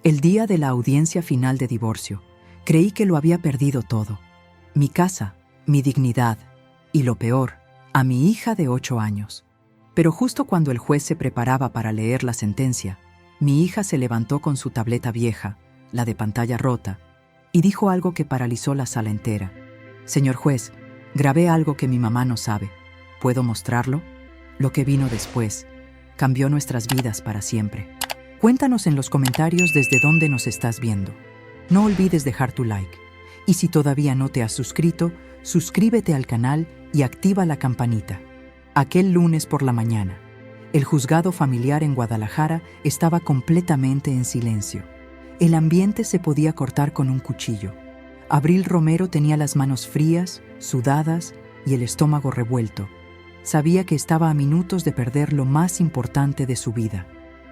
El día de la audiencia final de divorcio, creí que lo había perdido todo. Mi casa, mi dignidad y, lo peor, a mi hija de 8 años. Pero justo cuando el juez se preparaba para leer la sentencia, mi hija se levantó con su tableta vieja, la de pantalla rota, y dijo algo que paralizó la sala entera. «Señor juez, grabé algo que mi mamá no sabe. ¿Puedo mostrarlo?» Lo que vino después cambió nuestras vidas para siempre. Cuéntanos en los comentarios desde dónde nos estás viendo. No olvides dejar tu like. Y si todavía no te has suscrito, suscríbete al canal y activa la campanita. Aquel lunes por la mañana, el juzgado familiar en Guadalajara estaba completamente en silencio. El ambiente se podía cortar con un cuchillo. Abril Romero tenía las manos frías, sudadas y el estómago revuelto. Sabía que estaba a minutos de perder lo más importante de su vida.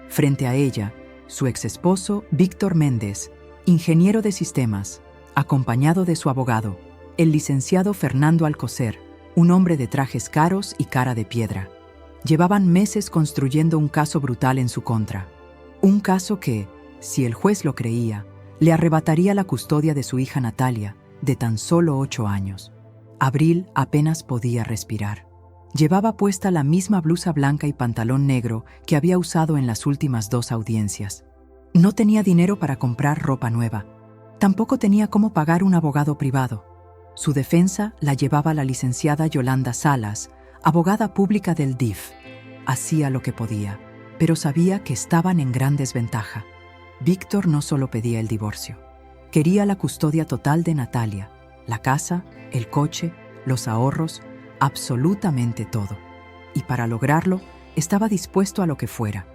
Frente a ella, su exesposo, Víctor Méndez, ingeniero de sistemas, acompañado de su abogado, el licenciado Fernando Alcocer, un hombre de trajes caros y cara de piedra. Llevaban meses construyendo un caso brutal en su contra. Un caso que, si el juez lo creía, le arrebataría la custodia de su hija Natalia, de tan solo 8 años. Abril apenas podía respirar. Llevaba puesta la misma blusa blanca y pantalón negro que había usado en las últimas 2 audiencias. No tenía dinero para comprar ropa nueva. Tampoco tenía cómo pagar un abogado privado. Su defensa la llevaba la licenciada Yolanda Salas, abogada pública del DIF. Hacía lo que podía, pero sabía que estaban en gran desventaja. Víctor no solo pedía el divorcio. Quería la custodia total de Natalia, la casa, el coche, los ahorros, absolutamente todo. Y para lograrlo, estaba dispuesto a lo que fuera.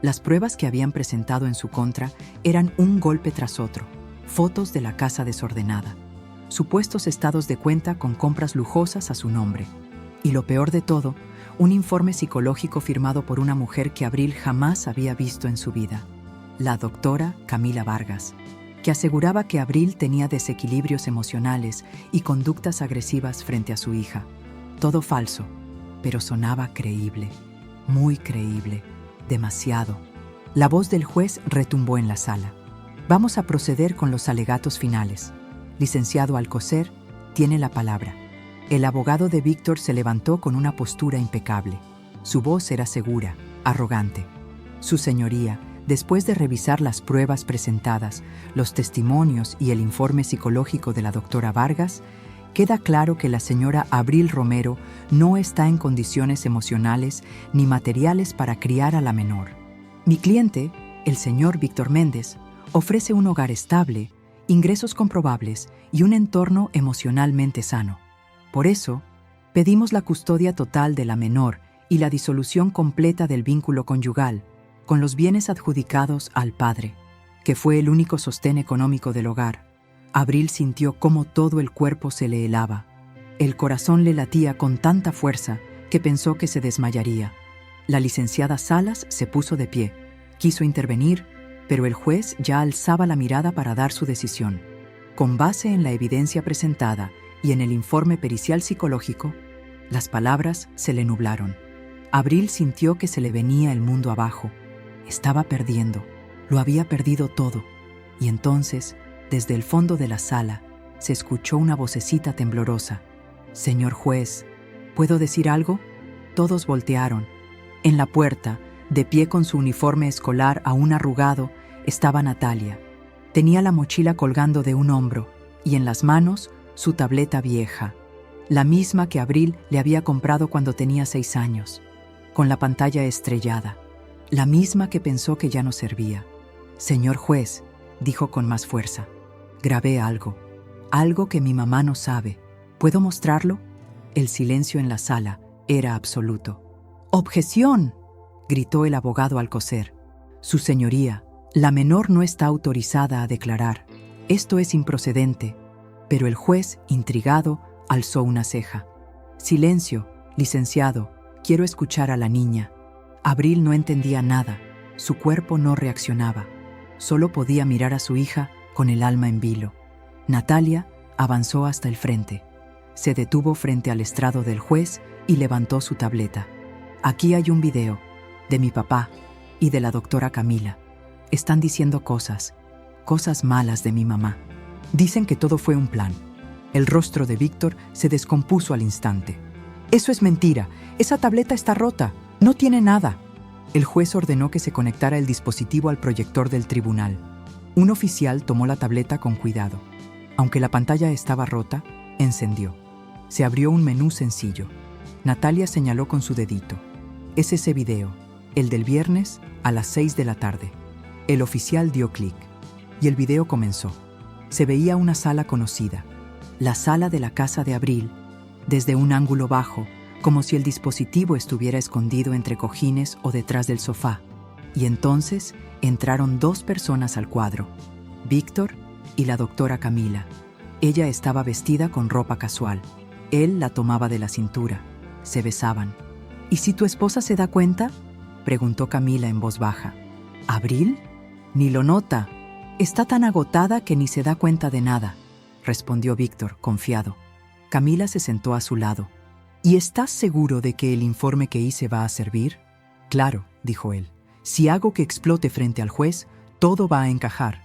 Las pruebas que habían presentado en su contra eran un golpe tras otro. Fotos de la casa desordenada, supuestos estados de cuenta con compras lujosas a su nombre. Y lo peor de todo, un informe psicológico firmado por una mujer que Abril jamás había visto en su vida. La doctora Camila Vargas, que aseguraba que Abril tenía desequilibrios emocionales y conductas agresivas frente a su hija. Todo falso, pero sonaba creíble, muy creíble, demasiado. La voz del juez retumbó en la sala. Vamos a proceder con los alegatos finales. Licenciado Alcocer, tiene la palabra. El abogado de Víctor se levantó con una postura impecable. Su voz era segura, arrogante. Su señoría, después de revisar las pruebas presentadas, los testimonios y el informe psicológico de la doctora Vargas, queda claro que la señora Abril Romero no está en condiciones emocionales ni materiales para criar a la menor. Mi cliente, el señor Víctor Méndez, ofrece un hogar estable, ingresos comprobables y un entorno emocionalmente sano. Por eso, pedimos la custodia total de la menor y la disolución completa del vínculo conyugal, con los bienes adjudicados al padre, que fue el único sostén económico del hogar. Abril sintió cómo todo el cuerpo se le helaba. El corazón le latía con tanta fuerza que pensó que se desmayaría. La licenciada Salas se puso de pie, quiso intervenir, pero el juez ya alzaba la mirada para dar su decisión. Con base en la evidencia presentada y en el informe pericial psicológico, las palabras se le nublaron. Abril sintió que se le venía el mundo abajo. Estaba perdiendo, lo había perdido todo. Y entonces, desde el fondo de la sala, se escuchó una vocecita temblorosa. «Señor juez, ¿puedo decir algo?» Todos voltearon. En la puerta, de pie con su uniforme escolar aún arrugado, estaba Natalia. Tenía la mochila colgando de un hombro y en las manos su tableta vieja, la misma que Abril le había comprado cuando tenía 6 años, con la pantalla estrellada, la misma que pensó que ya no servía. «Señor juez», dijo con más fuerza, «grabé algo que mi mamá no sabe. ¿Puedo mostrarlo?» El silencio en la sala era absoluto. «¡Objeción!», gritó el abogado Alcocer. «Su señoría, la menor no está autorizada a declarar. Esto es improcedente». Pero el juez, intrigado, alzó una ceja. «Silencio, licenciado, quiero escuchar a la niña». Abril no entendía nada, su cuerpo no reaccionaba. Solo podía mirar a su hija con el alma en vilo. Natalia avanzó hasta el frente. Se detuvo frente al estrado del juez y levantó su tableta. «Aquí hay un video de mi papá y de la doctora Camila. Están diciendo cosas cosas malas de mi mamá. Dicen que todo fue un plan. El rostro de Víctor se descompuso al instante. Eso es mentira. Esa tableta está rota. No tiene nada. El juez ordenó que se conectara el dispositivo al proyector del tribunal. Un oficial tomó la tableta con cuidado. Aunque la pantalla estaba rota, encendió. Se abrió un menú sencillo. Natalia señaló con su dedito. Es ese video, el del viernes a las 6 de la tarde. El oficial dio clic y el video comenzó. Se veía una sala conocida, la sala de la casa de Abril, desde un ángulo bajo, como si el dispositivo estuviera escondido entre cojines o detrás del sofá. Y entonces entraron dos personas al cuadro, Víctor y la doctora Camila. Ella estaba vestida con ropa casual. Él la tomaba de la cintura. Se besaban. ¿Y si tu esposa se da cuenta?, preguntó Camila en voz baja. ¿Abril? Ni lo nota. Está tan agotada que ni se da cuenta de nada, respondió Víctor, confiado. Camila se sentó a su lado. ¿Y estás seguro de que el informe que hice va a servir? Claro, dijo él. Si hago que explote frente al juez, todo va a encajar.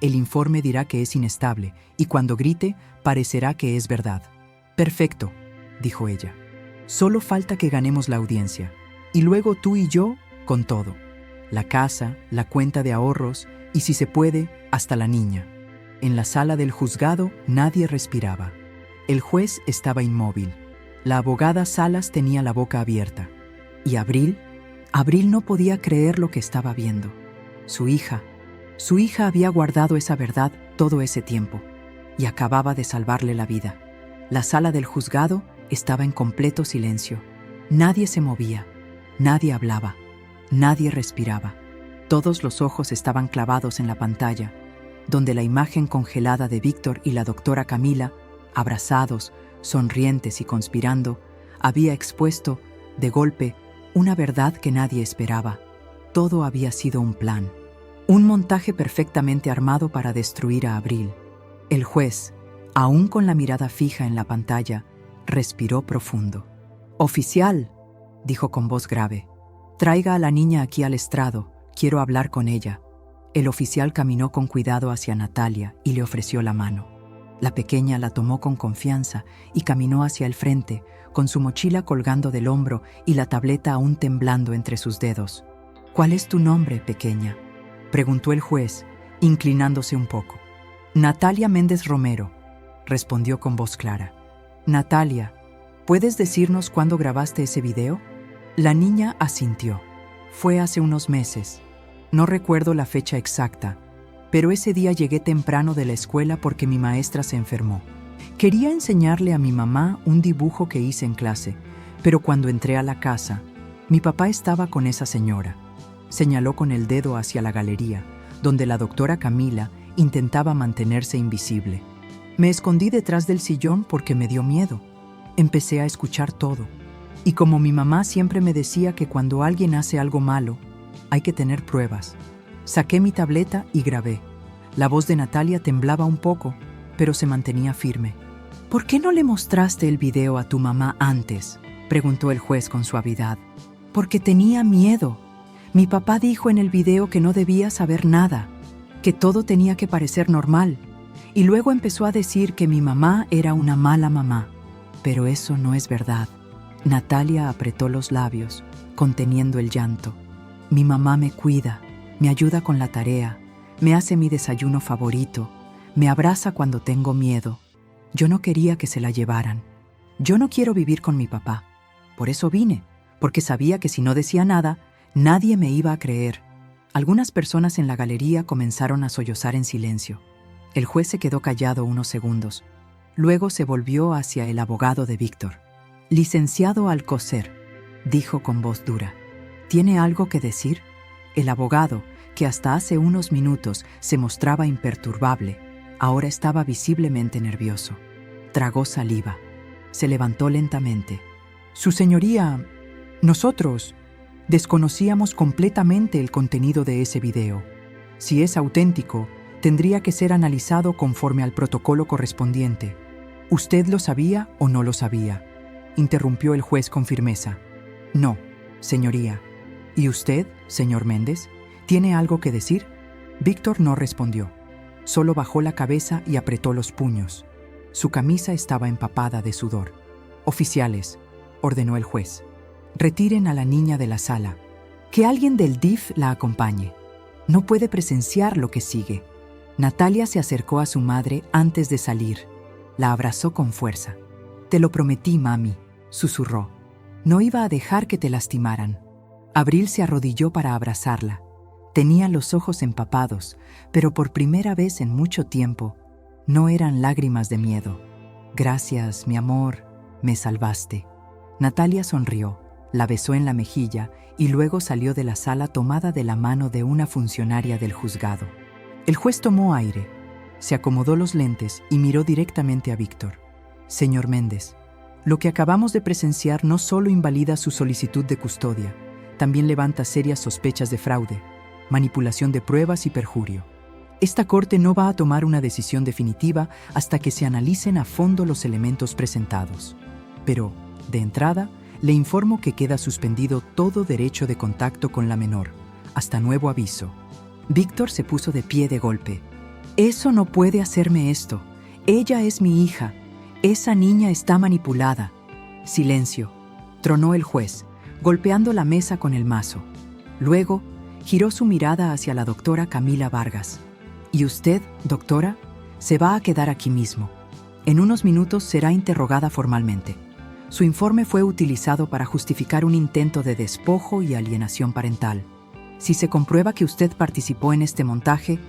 El informe dirá que es inestable y cuando grite, parecerá que es verdad. Perfecto, dijo ella. Solo falta que ganemos la audiencia. Y luego tú y yo, con todo. La casa, la cuenta de ahorros y, si se puede, hasta la niña. En la sala del juzgado nadie respiraba. El juez estaba inmóvil. La abogada Salas tenía la boca abierta. ¿Y Abril? Abril no podía creer lo que estaba viendo. Su hija había guardado esa verdad todo ese tiempo y acababa de salvarle la vida. La sala del juzgado estaba en completo silencio. Nadie se movía, nadie hablaba, nadie respiraba. Todos los ojos estaban clavados en la pantalla, donde la imagen congelada de Víctor y la doctora Camila, abrazados, sonrientes y conspirando, había expuesto, de golpe, una verdad que nadie esperaba. Todo había sido un plan. Un montaje perfectamente armado para destruir a Abril. El juez, aún con la mirada fija en la pantalla, respiró profundo. «Oficial», dijo con voz grave, «traiga a la niña aquí al estrado, quiero hablar con ella». El oficial caminó con cuidado hacia Natalia y le ofreció la mano. La pequeña la tomó con confianza y caminó hacia el frente, con su mochila colgando del hombro y la tableta aún temblando entre sus dedos. «¿Cuál es tu nombre, pequeña?», preguntó el juez, inclinándose un poco. «Natalia Méndez Romero», respondió con voz clara. «Natalia, ¿puedes decirnos cuándo grabaste ese video?». La niña asintió. «Fue hace unos meses. No recuerdo la fecha exacta, pero ese día llegué temprano de la escuela porque mi maestra se enfermó. Quería enseñarle a mi mamá un dibujo que hice en clase, pero cuando entré a la casa, mi papá estaba con esa señora». Señaló con el dedo hacia la galería, donde la doctora Camila intentaba mantenerse invisible. Me escondí detrás del sillón porque me dio miedo. Empecé a escuchar todo. Y como mi mamá siempre me decía que cuando alguien hace algo malo, hay que tener pruebas. Saqué mi tableta y grabé. La voz de Natalia temblaba un poco, pero se mantenía firme. «¿Por qué no le mostraste el video a tu mamá antes?», preguntó el juez con suavidad. «Porque tenía miedo. Mi papá dijo en el video que no debía saber nada, que todo tenía que parecer normal, y luego empezó a decir que mi mamá era una mala mamá. Pero eso no es verdad». Natalia apretó los labios, conteniendo el llanto. «Mi mamá me cuida, me ayuda con la tarea, me hace mi desayuno favorito, me abraza cuando tengo miedo. Yo no quería que se la llevaran. Yo no quiero vivir con mi papá. Por eso vine, porque sabía que si no decía nada, nadie me iba a creer». Algunas personas en la galería comenzaron a sollozar en silencio. El juez se quedó callado unos segundos. Luego se volvió hacia el abogado de Víctor. «Licenciado Alcocer», dijo con voz dura, «¿tiene algo que decir?». El abogado, que hasta hace unos minutos se mostraba imperturbable, ahora estaba visiblemente nervioso. Tragó saliva. Se levantó lentamente. «Su señoría, nosotros desconocíamos completamente el contenido de ese video. Si es auténtico, tendría que ser analizado conforme al protocolo correspondiente. ¿Usted lo sabía o no lo sabía?», interrumpió el juez con firmeza. «No, señoría». «¿Y usted, señor Méndez, tiene algo que decir?». Víctor no respondió. Solo bajó la cabeza y apretó los puños. Su camisa estaba empapada de sudor. «Oficiales», ordenó el juez, «retiren a la niña de la sala. Que alguien del DIF la acompañe. No puede presenciar lo que sigue». Natalia se acercó a su madre antes de salir. La abrazó con fuerza. «Te lo prometí, mami», susurró. «No iba a dejar que te lastimaran». Abril se arrodilló para abrazarla. Tenía los ojos empapados, pero por primera vez en mucho tiempo, no eran lágrimas de miedo. «Gracias, mi amor, me salvaste». Natalia sonrió, la besó en la mejilla y luego salió de la sala tomada de la mano de una funcionaria del juzgado. El juez tomó aire, se acomodó los lentes y miró directamente a Víctor. «Señor Méndez, lo que acabamos de presenciar no solo invalida su solicitud de custodia, también levanta serias sospechas de fraude, manipulación de pruebas y perjurio. Esta corte no va a tomar una decisión definitiva hasta que se analicen a fondo los elementos presentados. Pero, de entrada, le informo que queda suspendido todo derecho de contacto con la menor, hasta nuevo aviso». Víctor se puso de pie de golpe. «Eso no puede hacerme esto. Ella es mi hija. Esa niña está manipulada». «Silencio», tronó el juez, golpeando la mesa con el mazo. Luego, giró su mirada hacia la doctora Camila Vargas. «¿Y usted, doctora? Se va a quedar aquí mismo. En unos minutos será interrogada formalmente. Su informe fue utilizado para justificar un intento de despojo y alienación parental. Si se comprueba que usted participó en este montaje,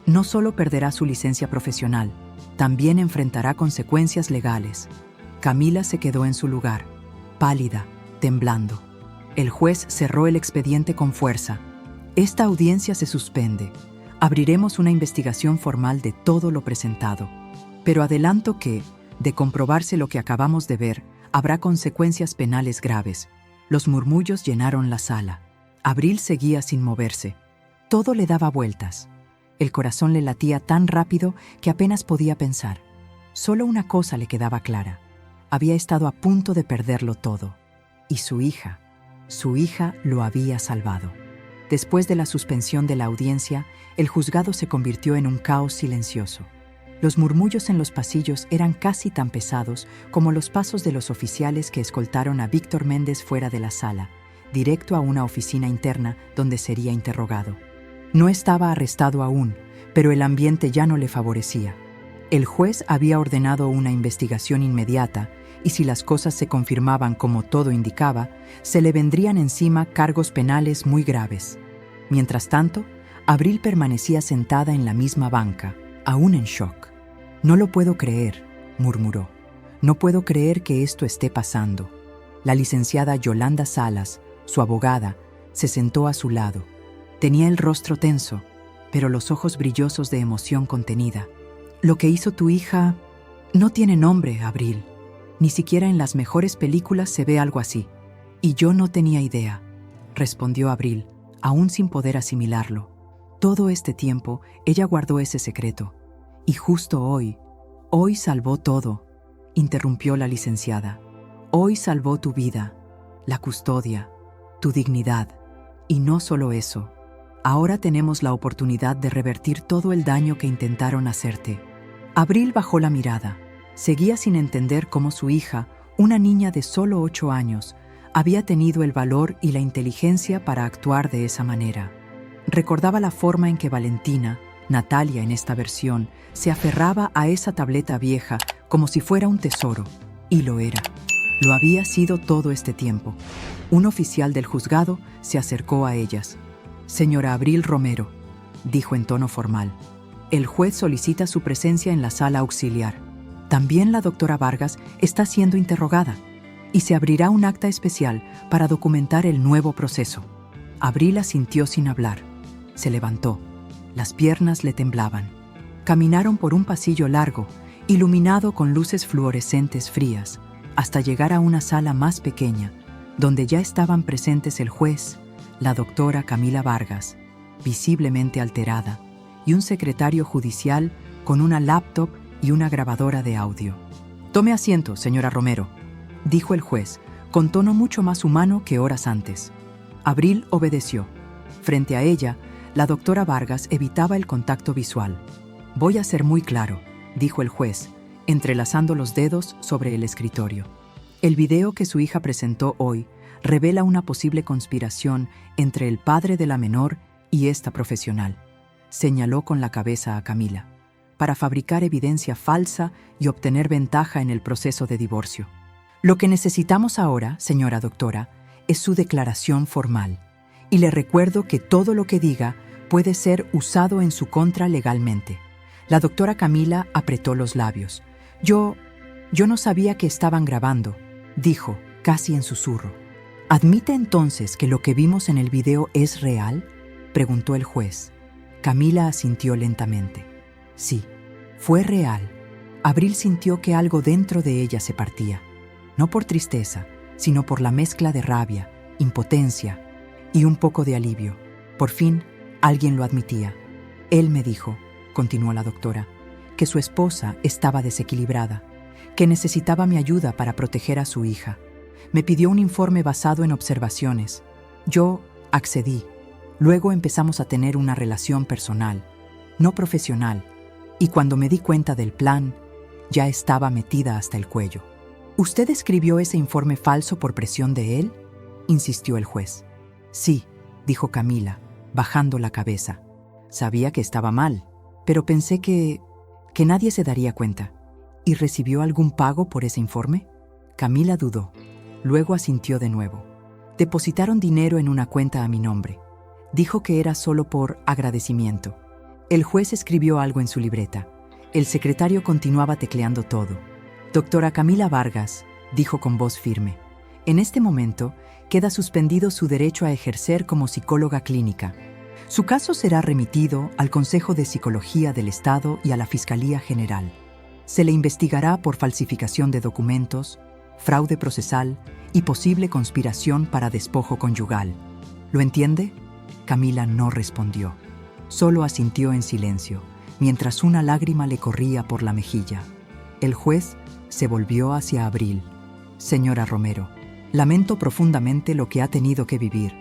no solo perderá su licencia profesional, también enfrentará consecuencias legales». Camila se quedó en su lugar, pálida, temblando. El juez cerró el expediente con fuerza. «Esta audiencia se suspende. Abriremos una investigación formal de todo lo presentado. Pero adelanto que, de comprobarse lo que acabamos de ver, habrá consecuencias penales graves». Los murmullos llenaron la sala. Abril seguía sin moverse. Todo le daba vueltas. El corazón le latía tan rápido que apenas podía pensar. Solo una cosa le quedaba clara. Había estado a punto de perderlo todo. Y su hija lo había salvado. Después de la suspensión de la audiencia, el juzgado se convirtió en un caos silencioso. Los murmullos en los pasillos eran casi tan pesados como los pasos de los oficiales que escoltaron a Víctor Méndez fuera de la sala, directo a una oficina interna donde sería interrogado. No estaba arrestado aún, pero el ambiente ya no le favorecía. El juez había ordenado una investigación inmediata y si las cosas se confirmaban como todo indicaba, se le vendrían encima cargos penales muy graves. Mientras tanto, Abril permanecía sentada en la misma banca, aún en shock. «No lo puedo creer», murmuró. «No puedo creer que esto esté pasando». La licenciada Yolanda Salas, su abogada, se sentó a su lado. Tenía el rostro tenso, pero los ojos brillosos de emoción contenida. «Lo que hizo tu hija no tiene nombre, Abril. Ni siquiera en las mejores películas se ve algo así. Y yo no tenía idea», respondió Abril, aún sin poder asimilarlo. Todo este tiempo ella guardó ese secreto. «Y justo hoy salvó todo», interrumpió la licenciada. «Hoy salvó tu vida, la custodia, tu dignidad. Y no solo eso. Ahora tenemos la oportunidad de revertir todo el daño que intentaron hacerte». Abril bajó la mirada. Seguía sin entender cómo su hija, una niña de solo 8 años, había tenido el valor y la inteligencia para actuar de esa manera. Recordaba la forma en que Valentina, Natalia en esta versión, se aferraba a esa tableta vieja como si fuera un tesoro, y lo era. Lo había sido todo este tiempo. Un oficial del juzgado se acercó a ellas. «Señora Abril Romero», dijo en tono formal, «el juez solicita su presencia en la sala auxiliar. También la doctora Vargas está siendo interrogada y se abrirá un acta especial para documentar el nuevo proceso». Abril asintió sin hablar. Se levantó. Las piernas le temblaban. Caminaron por un pasillo largo, iluminado con luces fluorescentes frías, hasta llegar a una sala más pequeña, donde ya estaban presentes el juez, la doctora Camila Vargas, visiblemente alterada, y un secretario judicial con una laptop y una grabadora de audio. «Tome asiento, señora Romero», dijo el juez, con tono mucho más humano que horas antes. Abril obedeció. Frente a ella, la doctora Vargas evitaba el contacto visual. Voy a ser muy claro, dijo el juez, entrelazando los dedos sobre el escritorio. El video que su hija presentó hoy revela una posible conspiración entre el padre de la menor y esta profesional, señaló con la cabeza a Camila, para fabricar evidencia falsa y obtener ventaja en el proceso de divorcio. Lo que necesitamos ahora, señora doctora, es su declaración formal. Y le recuerdo que todo lo que diga puede ser usado en su contra legalmente. La doctora Camila apretó los labios. Yo no sabía que estaban grabando, dijo, casi en susurro. ¿Admite entonces que lo que vimos en el video es real?, preguntó el juez. Camila asintió lentamente. Sí, fue real. Abril sintió que algo dentro de ella se partía, no por tristeza, sino por la mezcla de rabia, impotencia y un poco de alivio. Por fin, alguien lo admitía. Él me dijo, continuó la doctora, que su esposa estaba desequilibrada, que necesitaba mi ayuda para proteger a su hija. Me pidió un informe basado en observaciones. Yo accedí. Luego empezamos a tener una relación personal, no profesional, y cuando me di cuenta del plan, ya estaba metida hasta el cuello. ¿Usted escribió ese informe falso por presión de él?, insistió el juez. Sí, dijo Camila, bajando la cabeza. Sabía que estaba mal, pero pensé que nadie se daría cuenta. ¿Y recibió algún pago por ese informe? Camila dudó. Luego asintió de nuevo. Depositaron dinero en una cuenta a mi nombre. Dijo que era solo por agradecimiento. El juez escribió algo en su libreta. El secretario continuaba tecleando todo. Doctora Camila Vargas, dijo con voz firme, en este momento queda suspendido su derecho a ejercer como psicóloga clínica. Su caso será remitido al Consejo de Psicología del Estado y a la Fiscalía General. Se le investigará por falsificación de documentos, fraude procesal y posible conspiración para despojo conyugal. ¿Lo entiende? Camila no respondió. Solo asintió en silencio, mientras una lágrima le corría por la mejilla. El juez se volvió hacia Abril. Señora Romero, lamento profundamente lo que ha tenido que vivir.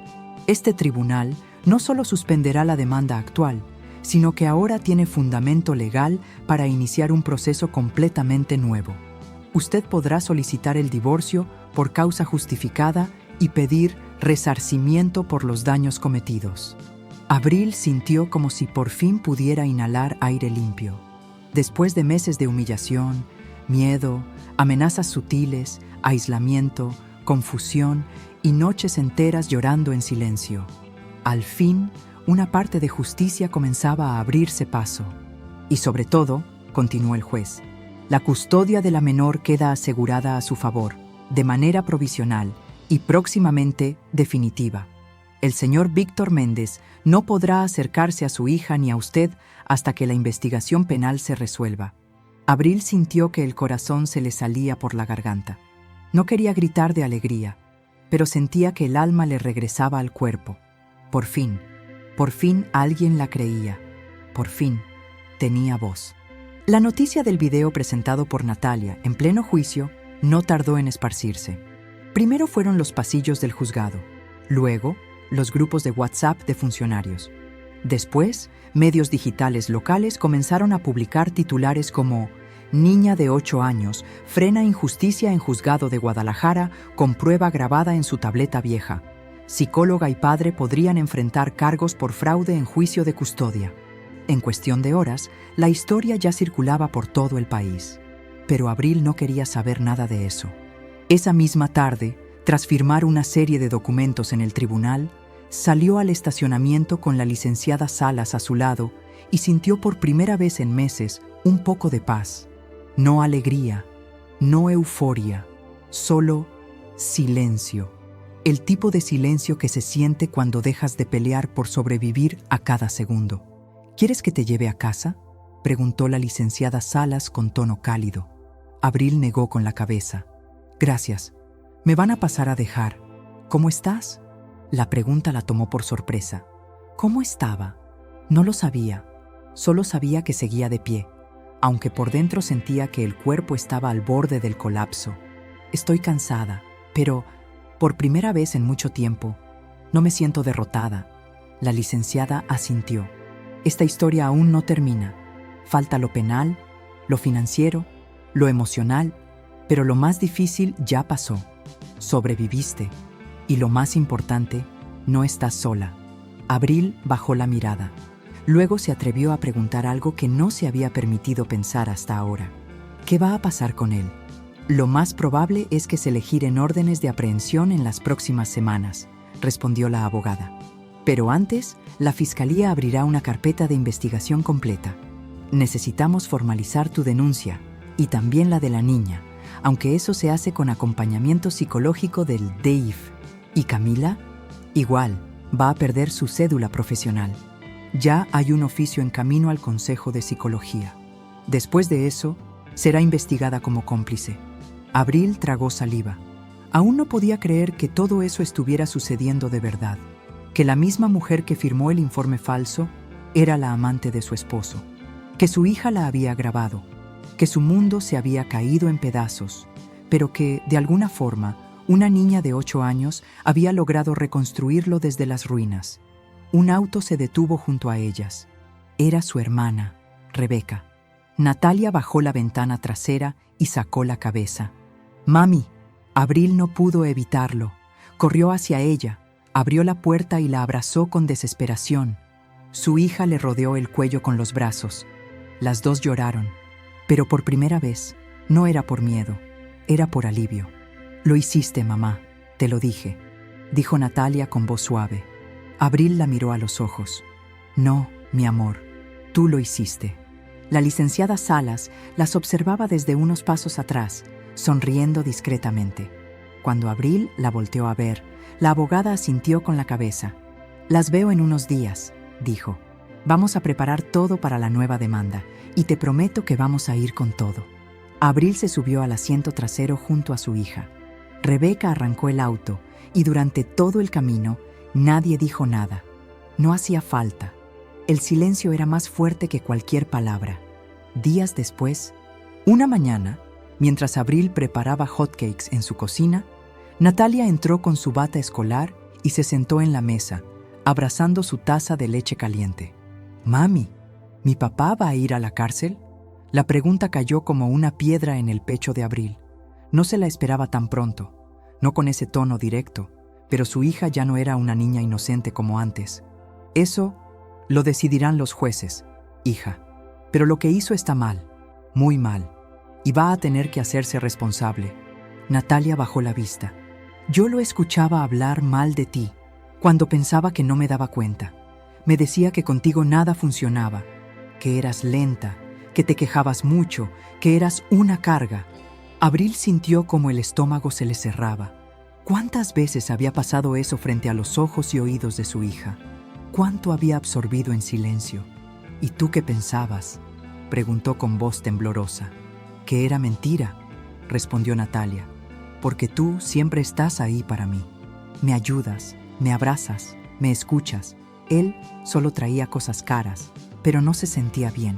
Este tribunal no solo suspenderá la demanda actual, sino que ahora tiene fundamento legal para iniciar un proceso completamente nuevo. Usted podrá solicitar el divorcio por causa justificada y pedir resarcimiento por los daños cometidos. Abril sintió como si por fin pudiera inhalar aire limpio. Después de meses de humillación, miedo, amenazas sutiles, aislamiento, confusión y noches enteras llorando en silencio. Al fin, una parte de justicia comenzaba a abrirse paso. Y sobre todo, continuó el juez, la custodia de la menor queda asegurada a su favor, de manera provisional y próximamente definitiva. El señor Víctor Méndez no podrá acercarse a su hija ni a usted hasta que la investigación penal se resuelva. Abril sintió que el corazón se le salía por la garganta. No quería gritar de alegría, pero sentía que el alma le regresaba al cuerpo. Por fin alguien la creía. Por fin tenía voz. La noticia del video presentado por Natalia en pleno juicio no tardó en esparcirse. Primero fueron los pasillos del juzgado, luego los grupos de WhatsApp de funcionarios. Después, medios digitales locales comenzaron a publicar titulares como «Niña de 8 años frena injusticia en juzgado de Guadalajara con prueba grabada en su tableta vieja. Psicóloga y padre podrían enfrentar cargos por fraude en juicio de custodia». En cuestión de horas, la historia ya circulaba por todo el país. Pero Abril no quería saber nada de eso. Esa misma tarde, tras firmar una serie de documentos en el tribunal, salió al estacionamiento con la licenciada Salas a su lado y sintió por primera vez en meses un poco de paz. No alegría, no euforia, solo silencio. El tipo de silencio que se siente cuando dejas de pelear por sobrevivir a cada segundo. ¿Quieres que te lleve a casa?, preguntó la licenciada Salas con tono cálido. Abril negó con la cabeza. Gracias. Me van a pasar a dejar. ¿Cómo estás? La pregunta la tomó por sorpresa. ¿Cómo estaba? No lo sabía. Solo sabía que seguía de pie, aunque por dentro sentía que el cuerpo estaba al borde del colapso. Estoy cansada, pero, por primera vez en mucho tiempo, no me siento derrotada. La licenciada asintió. Esta historia aún no termina. falta lo penal, lo financiero, lo emocional, pero lo más difícil ya pasó. Sobreviviste. Y lo más importante, no estás sola. Abril bajó la mirada. Luego se atrevió a preguntar algo que no se había permitido pensar hasta ahora. ¿Qué va a pasar con él? Lo más probable es que se le giren órdenes de aprehensión en las próximas semanas, respondió la abogada. Pero antes, la fiscalía abrirá una carpeta de investigación completa. Necesitamos formalizar tu denuncia, y también la de la niña, aunque eso se hace con acompañamiento psicológico del DIF. ¿Y Camila? Igual, va a perder su cédula profesional. Ya hay un oficio en camino al Consejo de Psicología. Después de eso, será investigada como cómplice. Abril tragó saliva. Aún no podía creer que todo eso estuviera sucediendo de verdad, que la misma mujer que firmó el informe falso era la amante de su esposo, que su hija la había grabado, que su mundo se había caído en pedazos, pero que, de alguna forma, una niña de 8 años había logrado reconstruirlo desde las ruinas. Un auto se detuvo junto a ellas. Era su hermana, Rebeca. Natalia bajó la ventana trasera y sacó la cabeza. «Mami». Abril no pudo evitarlo. Corrió hacia ella, abrió la puerta y la abrazó con desesperación. Su hija le rodeó el cuello con los brazos. Las dos lloraron, pero por primera vez no era por miedo, era por alivio. «Lo hiciste, mamá, te lo dije», dijo Natalia con voz suave. Abril la miró a los ojos. «No, mi amor, tú lo hiciste». La licenciada Salas las observaba desde unos pasos atrás, sonriendo discretamente. Cuando Abril la volteó a ver, la abogada asintió con la cabeza. «Las veo en unos días», dijo. «Vamos a preparar todo para la nueva demanda, y te prometo que vamos a ir con todo». Abril se subió al asiento trasero junto a su hija. Rebeca arrancó el auto, y durante todo el camino, nadie dijo nada. No hacía falta. El silencio era más fuerte que cualquier palabra. Días después, una mañana, mientras Abril preparaba hotcakes en su cocina, Natalia entró con su bata escolar y se sentó en la mesa, abrazando su taza de leche caliente. «Mami, ¿mi papá va a ir a la cárcel?». La pregunta cayó como una piedra en el pecho de Abril. No se la esperaba tan pronto, no con ese tono directo, pero su hija ya no era una niña inocente como antes. «Eso lo decidirán los jueces, hija. Pero lo que hizo está mal, muy mal, y va a tener que hacerse responsable». Natalia bajó la vista. «Yo lo escuchaba hablar mal de ti, cuando pensaba que no me daba cuenta. Me decía que contigo nada funcionaba, que eras lenta, que te quejabas mucho, que eras una carga». Abril sintió como el estómago se le cerraba. ¿Cuántas veces había pasado eso frente a los ojos y oídos de su hija? ¿Cuánto había absorbido en silencio? «¿Y tú qué pensabas?», preguntó con voz temblorosa. «Que era mentira», respondió Natalia, «porque tú siempre estás ahí para mí. Me ayudas, me abrazas, me escuchas». Él solo traía cosas caras, pero no se sentía bien.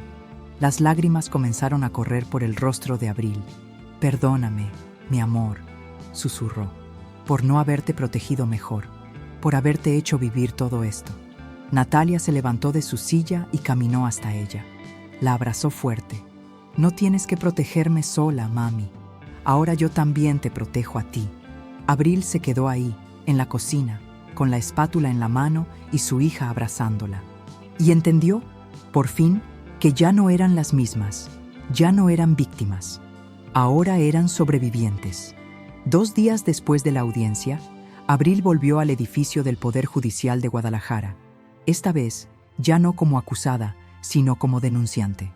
Las lágrimas comenzaron a correr por el rostro de Abril. «Perdóname, mi amor», susurró, «por no haberte protegido mejor, por haberte hecho vivir todo esto». Natalia se levantó de su silla y caminó hasta ella. La abrazó fuerte. «No tienes que protegerme sola, mami. Ahora yo también te protejo a ti». Abril se quedó ahí, en la cocina, con la espátula en la mano y su hija abrazándola. Y entendió, por fin, que ya no eran las mismas, ya no eran víctimas. Ahora eran sobrevivientes. 2 días después de la audiencia, Abril volvió al edificio del Poder Judicial de Guadalajara. Esta vez, ya no como acusada, sino como denunciante.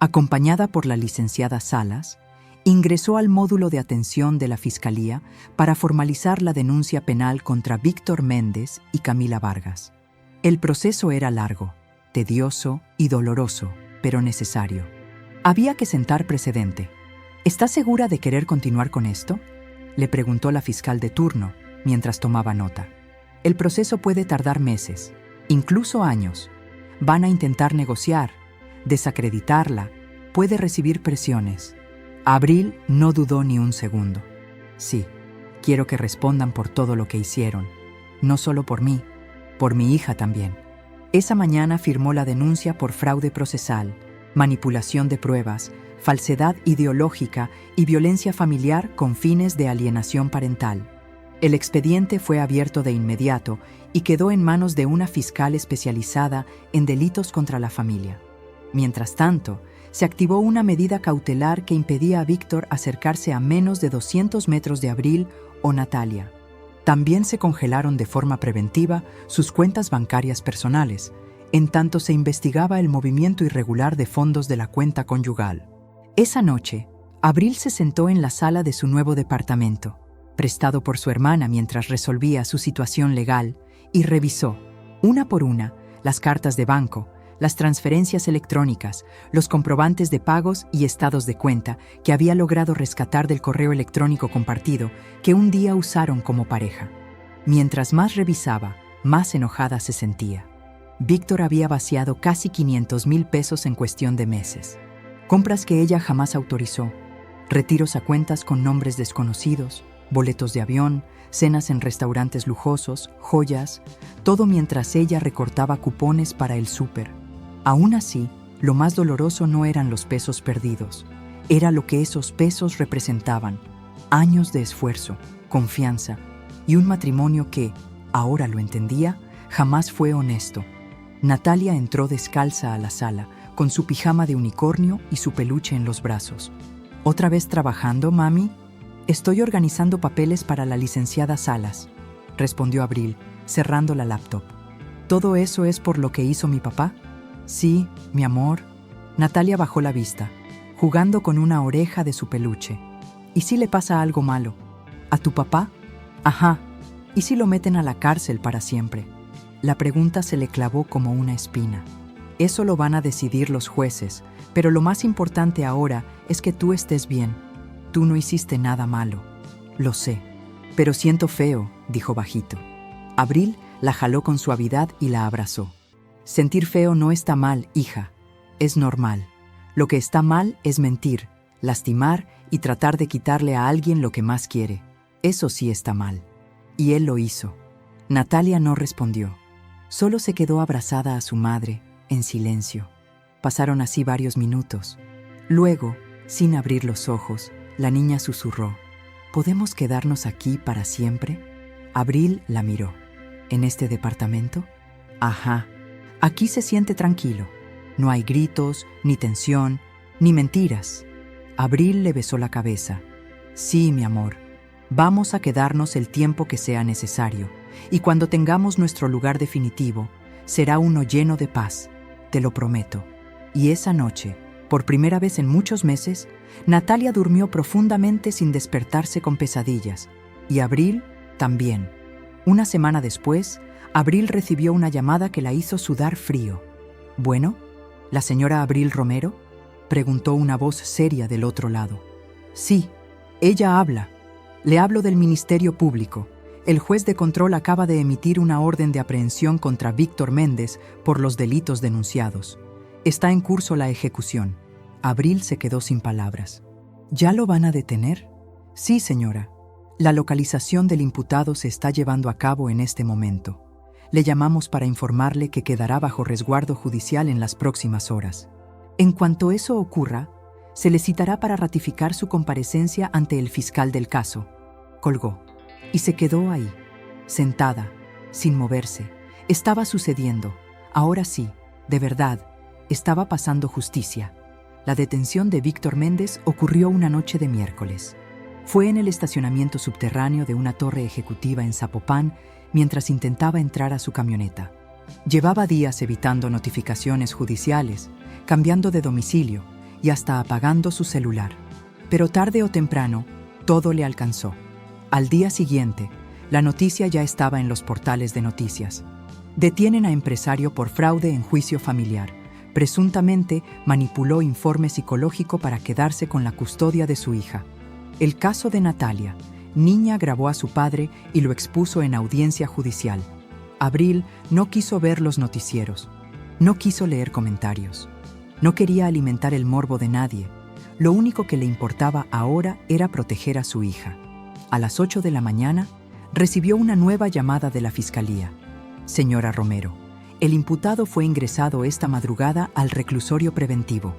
Acompañada por la licenciada Salas, ingresó al módulo de atención de la Fiscalía para formalizar la denuncia penal contra Víctor Méndez y Camila Vargas. El proceso era largo, tedioso y doloroso, pero necesario. Había que sentar precedente. «¿Estás segura de querer continuar con esto?», le preguntó la fiscal de turno mientras tomaba nota. «El proceso puede tardar meses, incluso años. Van a intentar negociar, desacreditarla, puede recibir presiones». Abril no dudó ni un segundo. «Sí, quiero que respondan por todo lo que hicieron, no solo por mí, por mi hija también». Esa mañana firmó la denuncia por fraude procesal manipulación de pruebas, falsedad ideológica y violencia familiar con fines de alienación parental. El expediente fue abierto de inmediato y quedó en manos de una fiscal especializada en delitos contra la familia. Mientras tanto, se activó una medida cautelar que impedía a Víctor acercarse a menos de 200 metros de Abril o Natalia. También se congelaron de forma preventiva sus cuentas bancarias personales, en tanto se investigaba el movimiento irregular de fondos de la cuenta conyugal. Esa noche, Abril se sentó en la sala de su nuevo departamento, prestado por su hermana mientras resolvía su situación legal, y revisó, una por una, las cartas de banco, las transferencias electrónicas, los comprobantes de pagos y estados de cuenta que había logrado rescatar del correo electrónico compartido que un día usaron como pareja. Mientras más revisaba, más enojada se sentía. Víctor había vaciado casi 500,000 pesos en cuestión de meses. Compras que ella jamás autorizó, retiros a cuentas con nombres desconocidos, boletos de avión, cenas en restaurantes lujosos, joyas, todo mientras ella recortaba cupones para el súper. Aún así, lo más doloroso no eran los pesos perdidos, era lo que esos pesos representaban: años de esfuerzo, confianza y un matrimonio que, ahora lo entendía, jamás fue honesto. Natalia entró descalza a la sala, con su pijama de unicornio y su peluche en los brazos. ¿Otra vez trabajando, mami? Estoy organizando papeles para la licenciada Salas, respondió Abril, cerrando la laptop. ¿Todo eso es por lo que hizo mi papá? Sí, mi amor. Natalia bajó la vista, jugando con una oreja de su peluche. ¿Y si le pasa algo malo? ¿A tu papá? Ajá. ¿Y si lo meten a la cárcel para siempre? La pregunta se le clavó como una espina. Eso lo van a decidir los jueces, pero lo más importante ahora es que tú estés bien. Tú no hiciste nada malo. Lo sé. Pero siento feo, dijo bajito. Abril la jaló con suavidad y la abrazó. Sentir feo no está mal, hija. Es normal. Lo que está mal es mentir, lastimar y tratar de quitarle a alguien lo que más quiere. Eso sí está mal. Y él lo hizo. Natalia no respondió. Solo se quedó abrazada a su madre, en silencio. Pasaron así varios minutos. Luego, sin abrir los ojos, la niña susurró: ¿podemos quedarnos aquí para siempre? Abril la miró. ¿En este departamento? Ajá. Aquí se siente tranquilo. No hay gritos, ni tensión, ni mentiras. Abril le besó la cabeza. Sí, mi amor. Vamos a quedarnos el tiempo que sea necesario, y cuando tengamos nuestro lugar definitivo, será uno lleno de paz, te lo prometo. Y esa noche, por primera vez en muchos meses, Natalia durmió profundamente sin despertarse con pesadillas, y Abril también. Una semana después, Abril recibió una llamada que la hizo sudar frío. ¿Bueno? ¿La señora Abril Romero?, preguntó una voz seria del otro lado. Sí, ella habla. Le hablo del Ministerio Público. El juez de control acaba de emitir una orden de aprehensión contra Víctor Méndez por los delitos denunciados. Está en curso la ejecución. Abril se quedó sin palabras. ¿Ya lo van a detener? Sí, señora. La localización del imputado se está llevando a cabo en este momento. Le llamamos para informarle que quedará bajo resguardo judicial en las próximas horas. En cuanto eso ocurra, se le citará para ratificar su comparecencia ante el fiscal del caso. Colgó. Y se quedó ahí, sentada, sin moverse. Estaba sucediendo. Ahora sí, de verdad, estaba pasando justicia. La detención de Víctor Méndez ocurrió una noche de miércoles. Fue en el estacionamiento subterráneo de una torre ejecutiva en Zapopan mientras intentaba entrar a su camioneta. Llevaba días evitando notificaciones judiciales, cambiando de domicilio y hasta apagando su celular. Pero tarde o temprano, todo le alcanzó. Al día siguiente, la noticia ya estaba en los portales de noticias. Detienen a empresario por fraude en juicio familiar. Presuntamente manipuló informe psicológico para quedarse con la custodia de su hija. El caso de Natalia. Niña grabó a su padre y lo expuso en audiencia judicial. Abril no quiso ver los noticieros. No quiso leer comentarios. No quería alimentar el morbo de nadie. Lo único que le importaba ahora era proteger a su hija. A las 8 de la mañana, recibió una nueva llamada de la fiscalía. Señora Romero, el imputado fue ingresado esta madrugada al reclusorio preventivo.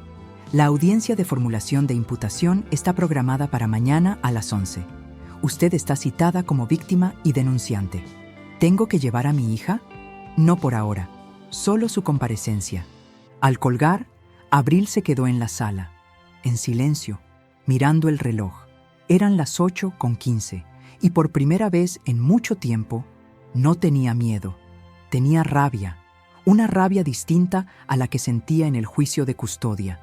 La audiencia de formulación de imputación está programada para mañana a las 11. Usted está citada como víctima y denunciante. ¿Tengo que llevar a mi hija? No por ahora, solo su comparecencia. Al colgar, Abril se quedó en la sala, en silencio, mirando el reloj. Eran las 8:15 y por primera vez en mucho tiempo no tenía miedo, tenía rabia, una rabia distinta a la que sentía en el juicio de custodia.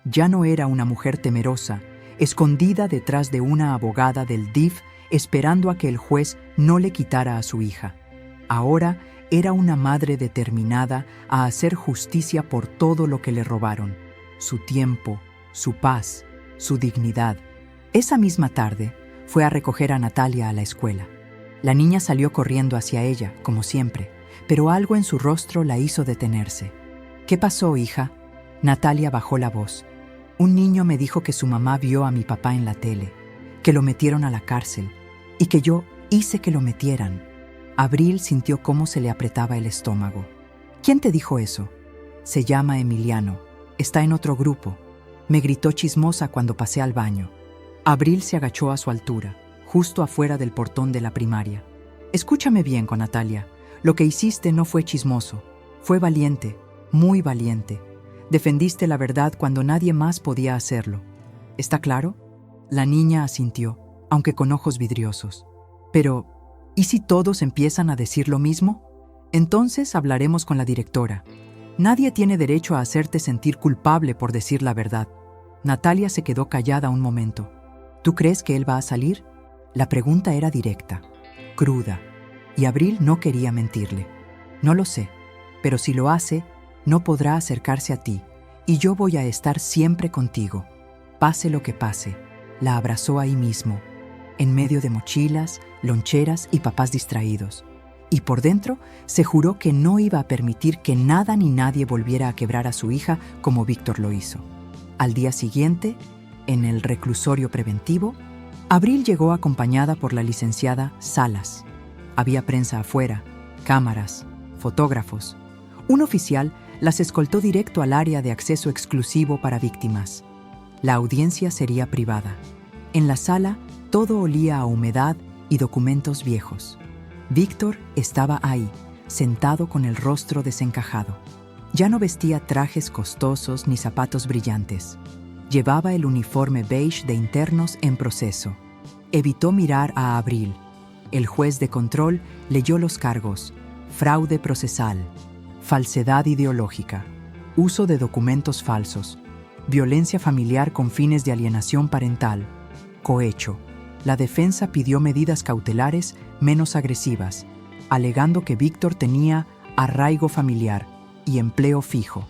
Ya no era una mujer temerosa, escondida detrás de una abogada del DIF esperando a que el juez no le quitara a su hija. Ahora era una madre determinada a hacer justicia por todo lo que le robaron, su tiempo, su paz, su dignidad. Esa misma tarde fue a recoger a Natalia a la escuela. La niña salió corriendo hacia ella, como siempre, pero algo en su rostro la hizo detenerse. ¿Qué pasó, hija? Natalia bajó la voz. Un niño me dijo que su mamá vio a mi papá en la tele, que lo metieron a la cárcel y que yo hice que lo metieran. Abril sintió cómo se le apretaba el estómago. ¿Quién te dijo eso? Se llama Emiliano. Está en otro grupo. Me gritó chismosa cuando pasé al baño. Abril se agachó a su altura, justo afuera del portón de la primaria. Escúchame bien, con Natalia. Lo que hiciste no fue chismoso. Fue valiente, muy valiente. Defendiste la verdad cuando nadie más podía hacerlo. ¿Está claro? La niña asintió, aunque con ojos vidriosos. Pero, ¿y si todos empiezan a decir lo mismo? Entonces hablaremos con la directora. Nadie tiene derecho a hacerte sentir culpable por decir la verdad. Natalia se quedó callada un momento. ¿Tú crees que él va a salir? La pregunta era directa, cruda, y Abril no quería mentirle. No lo sé, pero si lo hace, no podrá acercarse a ti, y yo voy a estar siempre contigo. Pase lo que pase. La abrazó ahí mismo, en medio de mochilas, loncheras y papás distraídos. Y por dentro se juró que no iba a permitir que nada ni nadie volviera a quebrar a su hija como Víctor lo hizo. Al día siguiente, en el reclusorio preventivo, Abril llegó acompañada por la licenciada Salas. Había prensa afuera, cámaras, fotógrafos. Un oficial las escoltó directo al área de acceso exclusivo para víctimas. La audiencia sería privada. En la sala, todo olía a humedad y documentos viejos. Víctor estaba ahí, sentado con el rostro desencajado. Ya no vestía trajes costosos ni zapatos brillantes. Llevaba el uniforme beige de internos en proceso. Evitó mirar a Abril. El juez de control leyó los cargos: fraude procesal, falsedad ideológica, uso de documentos falsos, violencia familiar con fines de alienación parental, cohecho. La defensa pidió medidas cautelares menos agresivas, alegando que Víctor tenía arraigo familiar y empleo fijo.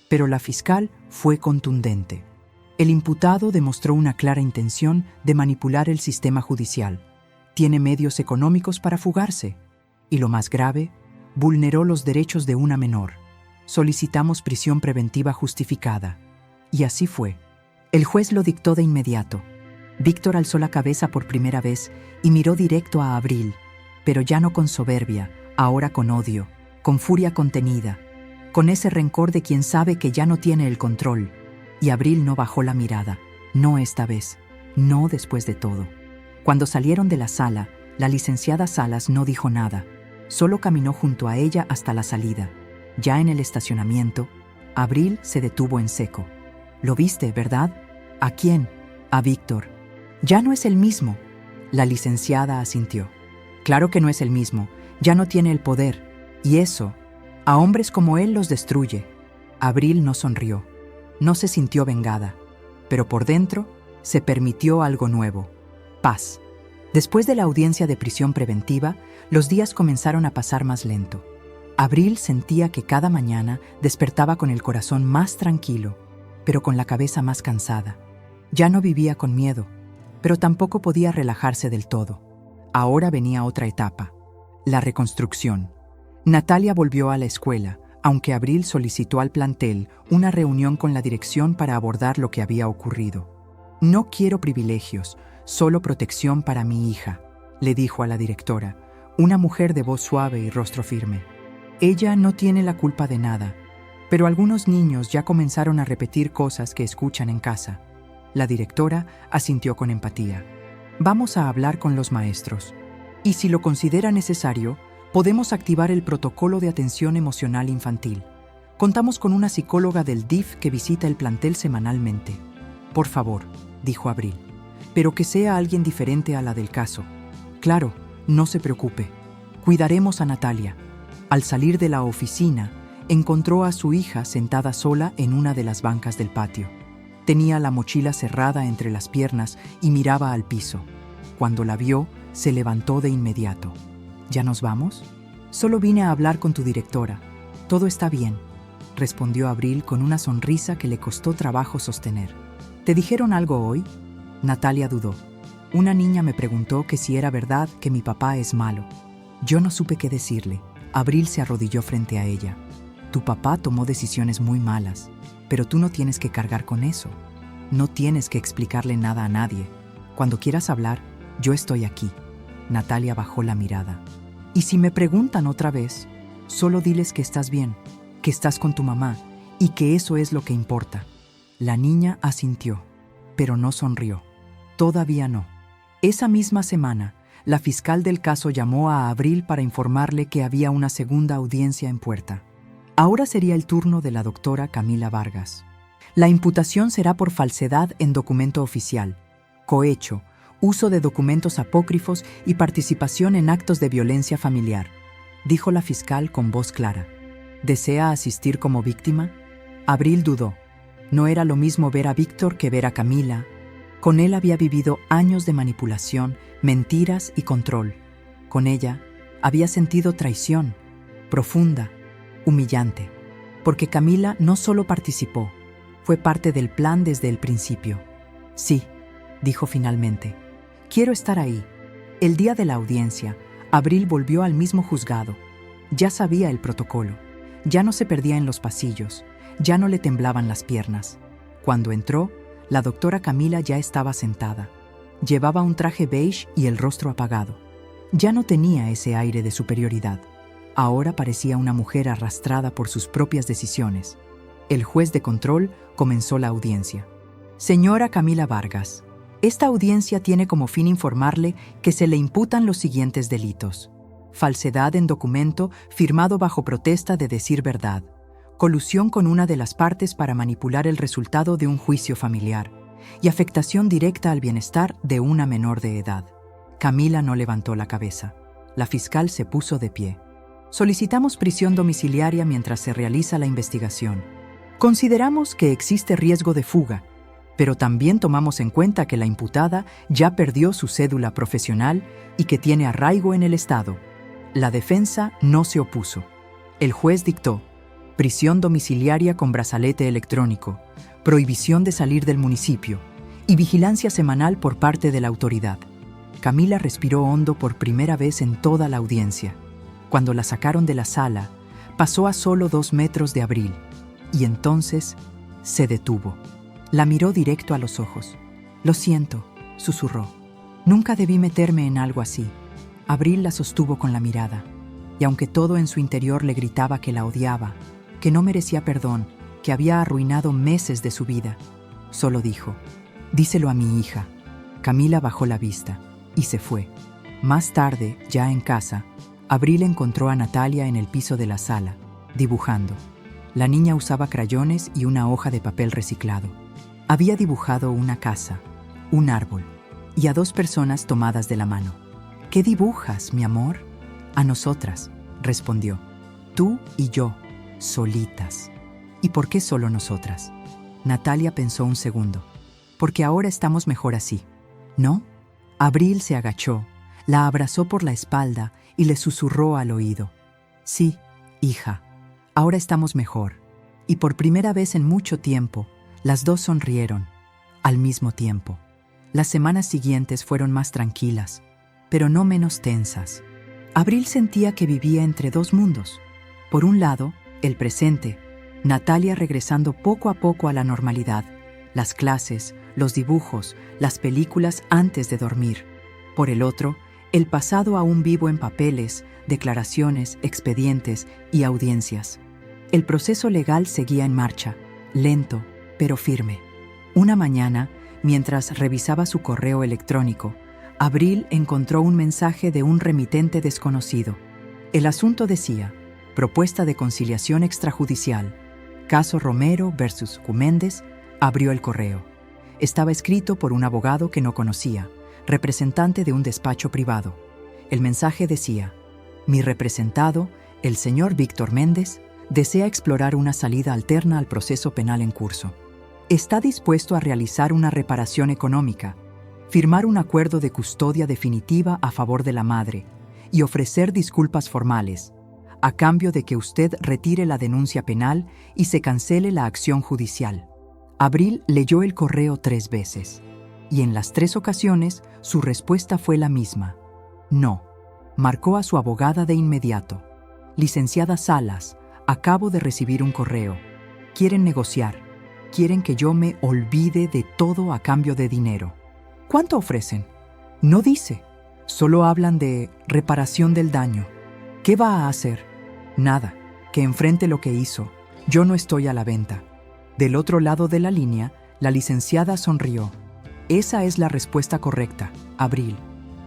Pero la fiscal fue contundente. El imputado demostró una clara intención de manipular el sistema judicial. Tiene medios económicos para fugarse. Y lo más grave, vulneró los derechos de una menor. Solicitamos prisión preventiva justificada. Y así fue. El juez lo dictó de inmediato. Víctor alzó la cabeza por primera vez y miró directo a Abril, pero ya no con soberbia, ahora con odio, con furia contenida, con ese rencor de quien sabe que ya no tiene el control. Y Abril no bajó la mirada, no esta vez, no después de todo. Cuando salieron de la sala, la licenciada Salas no dijo nada, solo caminó junto a ella hasta la salida. Ya en el estacionamiento, Abril se detuvo en seco. «¿Lo viste, verdad? ¿A quién?» «A Víctor». «Ya no es el mismo». La licenciada asintió. «Claro que no es el mismo, ya no tiene el poder. Y eso, a hombres como él los destruye». Abril no sonrió, no se sintió vengada, pero por dentro se permitió algo nuevo: paz. Después de la audiencia de prisión preventiva, los días comenzaron a pasar más lento. Abril sentía que cada mañana despertaba con el corazón más tranquilo, pero con la cabeza más cansada. Ya no vivía con miedo, pero tampoco podía relajarse del todo. Ahora venía otra etapa: la reconstrucción. Natalia volvió a la escuela, aunque Abril solicitó al plantel una reunión con la dirección para abordar lo que había ocurrido. «No quiero privilegios, solo protección para mi hija», le dijo a la directora, una mujer de voz suave y rostro firme. «Ella no tiene la culpa de nada. Pero algunos niños ya comenzaron a repetir cosas que escuchan en casa. La directora asintió con empatía. Vamos a hablar con los maestros. Y si lo considera necesario, podemos activar el protocolo de atención emocional infantil. Contamos con una psicóloga del DIF que visita el plantel semanalmente. Por favor, dijo Abril, pero que sea alguien diferente a la del caso. Claro, no se preocupe. Cuidaremos a Natalia. Al salir de la oficina, encontró a su hija sentada sola en una de las bancas del patio. Tenía la mochila cerrada entre las piernas y miraba al piso. Cuando la vio, se levantó de inmediato. ¿Ya nos vamos? Solo vine a hablar con tu directora. Todo está bien, respondió Abril con una sonrisa que le costó trabajo sostener. ¿Te dijeron algo hoy? Natalia dudó. Una niña me preguntó que si era verdad que mi papá es malo. Yo no supe qué decirle. Abril se arrodilló frente a ella. Tu papá tomó decisiones muy malas, pero tú no tienes que cargar con eso. No tienes que explicarle nada a nadie. Cuando quieras hablar, yo estoy aquí. Natalia bajó la mirada. Y si me preguntan otra vez, solo diles que estás bien, que estás con tu mamá y que eso es lo que importa. La niña asintió, pero no sonrió. Todavía no. Esa misma semana, la fiscal del caso llamó a Abril para informarle que había una segunda audiencia en puerta. Ahora sería el turno de la doctora Camila Vargas. La imputación será por falsedad en documento oficial, cohecho, uso de documentos apócrifos y participación en actos de violencia familiar, dijo la fiscal con voz clara. ¿Desea asistir como víctima? Abril dudó. No era lo mismo ver a Víctor que ver a Camila. Con él había vivido años de manipulación, mentiras y control. Con ella había sentido traición, profunda, humillante, porque Camila no solo participó, fue parte del plan desde el principio. Sí, dijo finalmente. Quiero estar ahí. El día de la audiencia, Abril volvió al mismo juzgado. Ya sabía el protocolo. Ya no se perdía en los pasillos. Ya no le temblaban las piernas. Cuando entró, la doctora Camila ya estaba sentada. Llevaba un traje beige y el rostro apagado. Ya no tenía ese aire de superioridad. Ahora parecía una mujer arrastrada por sus propias decisiones. El juez de control comenzó la audiencia. Señora Camila Vargas, esta audiencia tiene como fin informarle que se le imputan los siguientes delitos: falsedad en documento firmado bajo protesta de decir verdad, colusión con una de las partes para manipular el resultado de un juicio familiar y afectación directa al bienestar de una menor de edad. Camila no levantó la cabeza. La fiscal se puso de pie. Solicitamos prisión domiciliaria mientras se realiza la investigación. Consideramos que existe riesgo de fuga, pero también tomamos en cuenta que la imputada ya perdió su cédula profesional y que tiene arraigo en el Estado. La defensa no se opuso. El juez dictó: prisión domiciliaria con brazalete electrónico, prohibición de salir del municipio y vigilancia semanal por parte de la autoridad. Camila respiró hondo por primera vez en toda la audiencia. Cuando la sacaron de la sala, pasó a solo 2 metros de Abril, y entonces se detuvo. La miró directo a los ojos. Lo siento, susurró. Nunca debí meterme en algo así. Abril la sostuvo con la mirada, y aunque todo en su interior le gritaba que la odiaba, que no merecía perdón, que había arruinado meses de su vida, solo dijo: díselo a mi hija. Camila bajó la vista y se fue. Más tarde, ya en casa, Abril encontró a Natalia en el piso de la sala, dibujando. La niña usaba crayones y una hoja de papel reciclado. Había dibujado una casa, un árbol y a 2 personas tomadas de la mano. ¿Qué dibujas, mi amor? A nosotras, respondió. Tú y yo, solitas. ¿Y por qué solo nosotras? Natalia pensó un segundo. Porque ahora estamos mejor así, ¿no? Abril se agachó, la abrazó por la espalda y le susurró al oído. Sí, hija, ahora estamos mejor. Y por primera vez en mucho tiempo, las 2 sonrieron, al mismo tiempo. Las semanas siguientes fueron más tranquilas, pero no menos tensas. Abril sentía que vivía entre 2 mundos. Por un lado, el presente, Natalia regresando poco a poco a la normalidad, las clases, los dibujos, las películas antes de dormir. Por el otro, el pasado aún vivo en papeles, declaraciones, expedientes y audiencias. El proceso legal seguía en marcha, lento, pero firme. Una mañana, mientras revisaba su correo electrónico, Abril encontró un mensaje de un remitente desconocido. El asunto decía: propuesta de conciliación extrajudicial. Caso Romero versus Méndez. Abrió el correo. Estaba escrito por un abogado que no conocía, representante de un despacho privado. El mensaje decía: mi representado, el señor Víctor Méndez, desea explorar una salida alterna al proceso penal en curso. Está dispuesto a realizar una reparación económica, firmar un acuerdo de custodia definitiva a favor de la madre y ofrecer disculpas formales, a cambio de que usted retire la denuncia penal y se cancele la acción judicial. Abril leyó el correo 3 veces, y en las 3 ocasiones su respuesta fue la misma: no. Marcó a su abogada de inmediato: licenciada Salas, acabo de recibir un correo. Quieren negociar. Quieren que yo me olvide de todo a cambio de dinero. ¿Cuánto ofrecen? No dice. Solo hablan de reparación del daño. ¿Qué va a hacer? Nada. Que enfrente lo que hizo. Yo no estoy a la venta. Del otro lado de la línea, la licenciada sonrió. Esa es la respuesta correcta, Abril.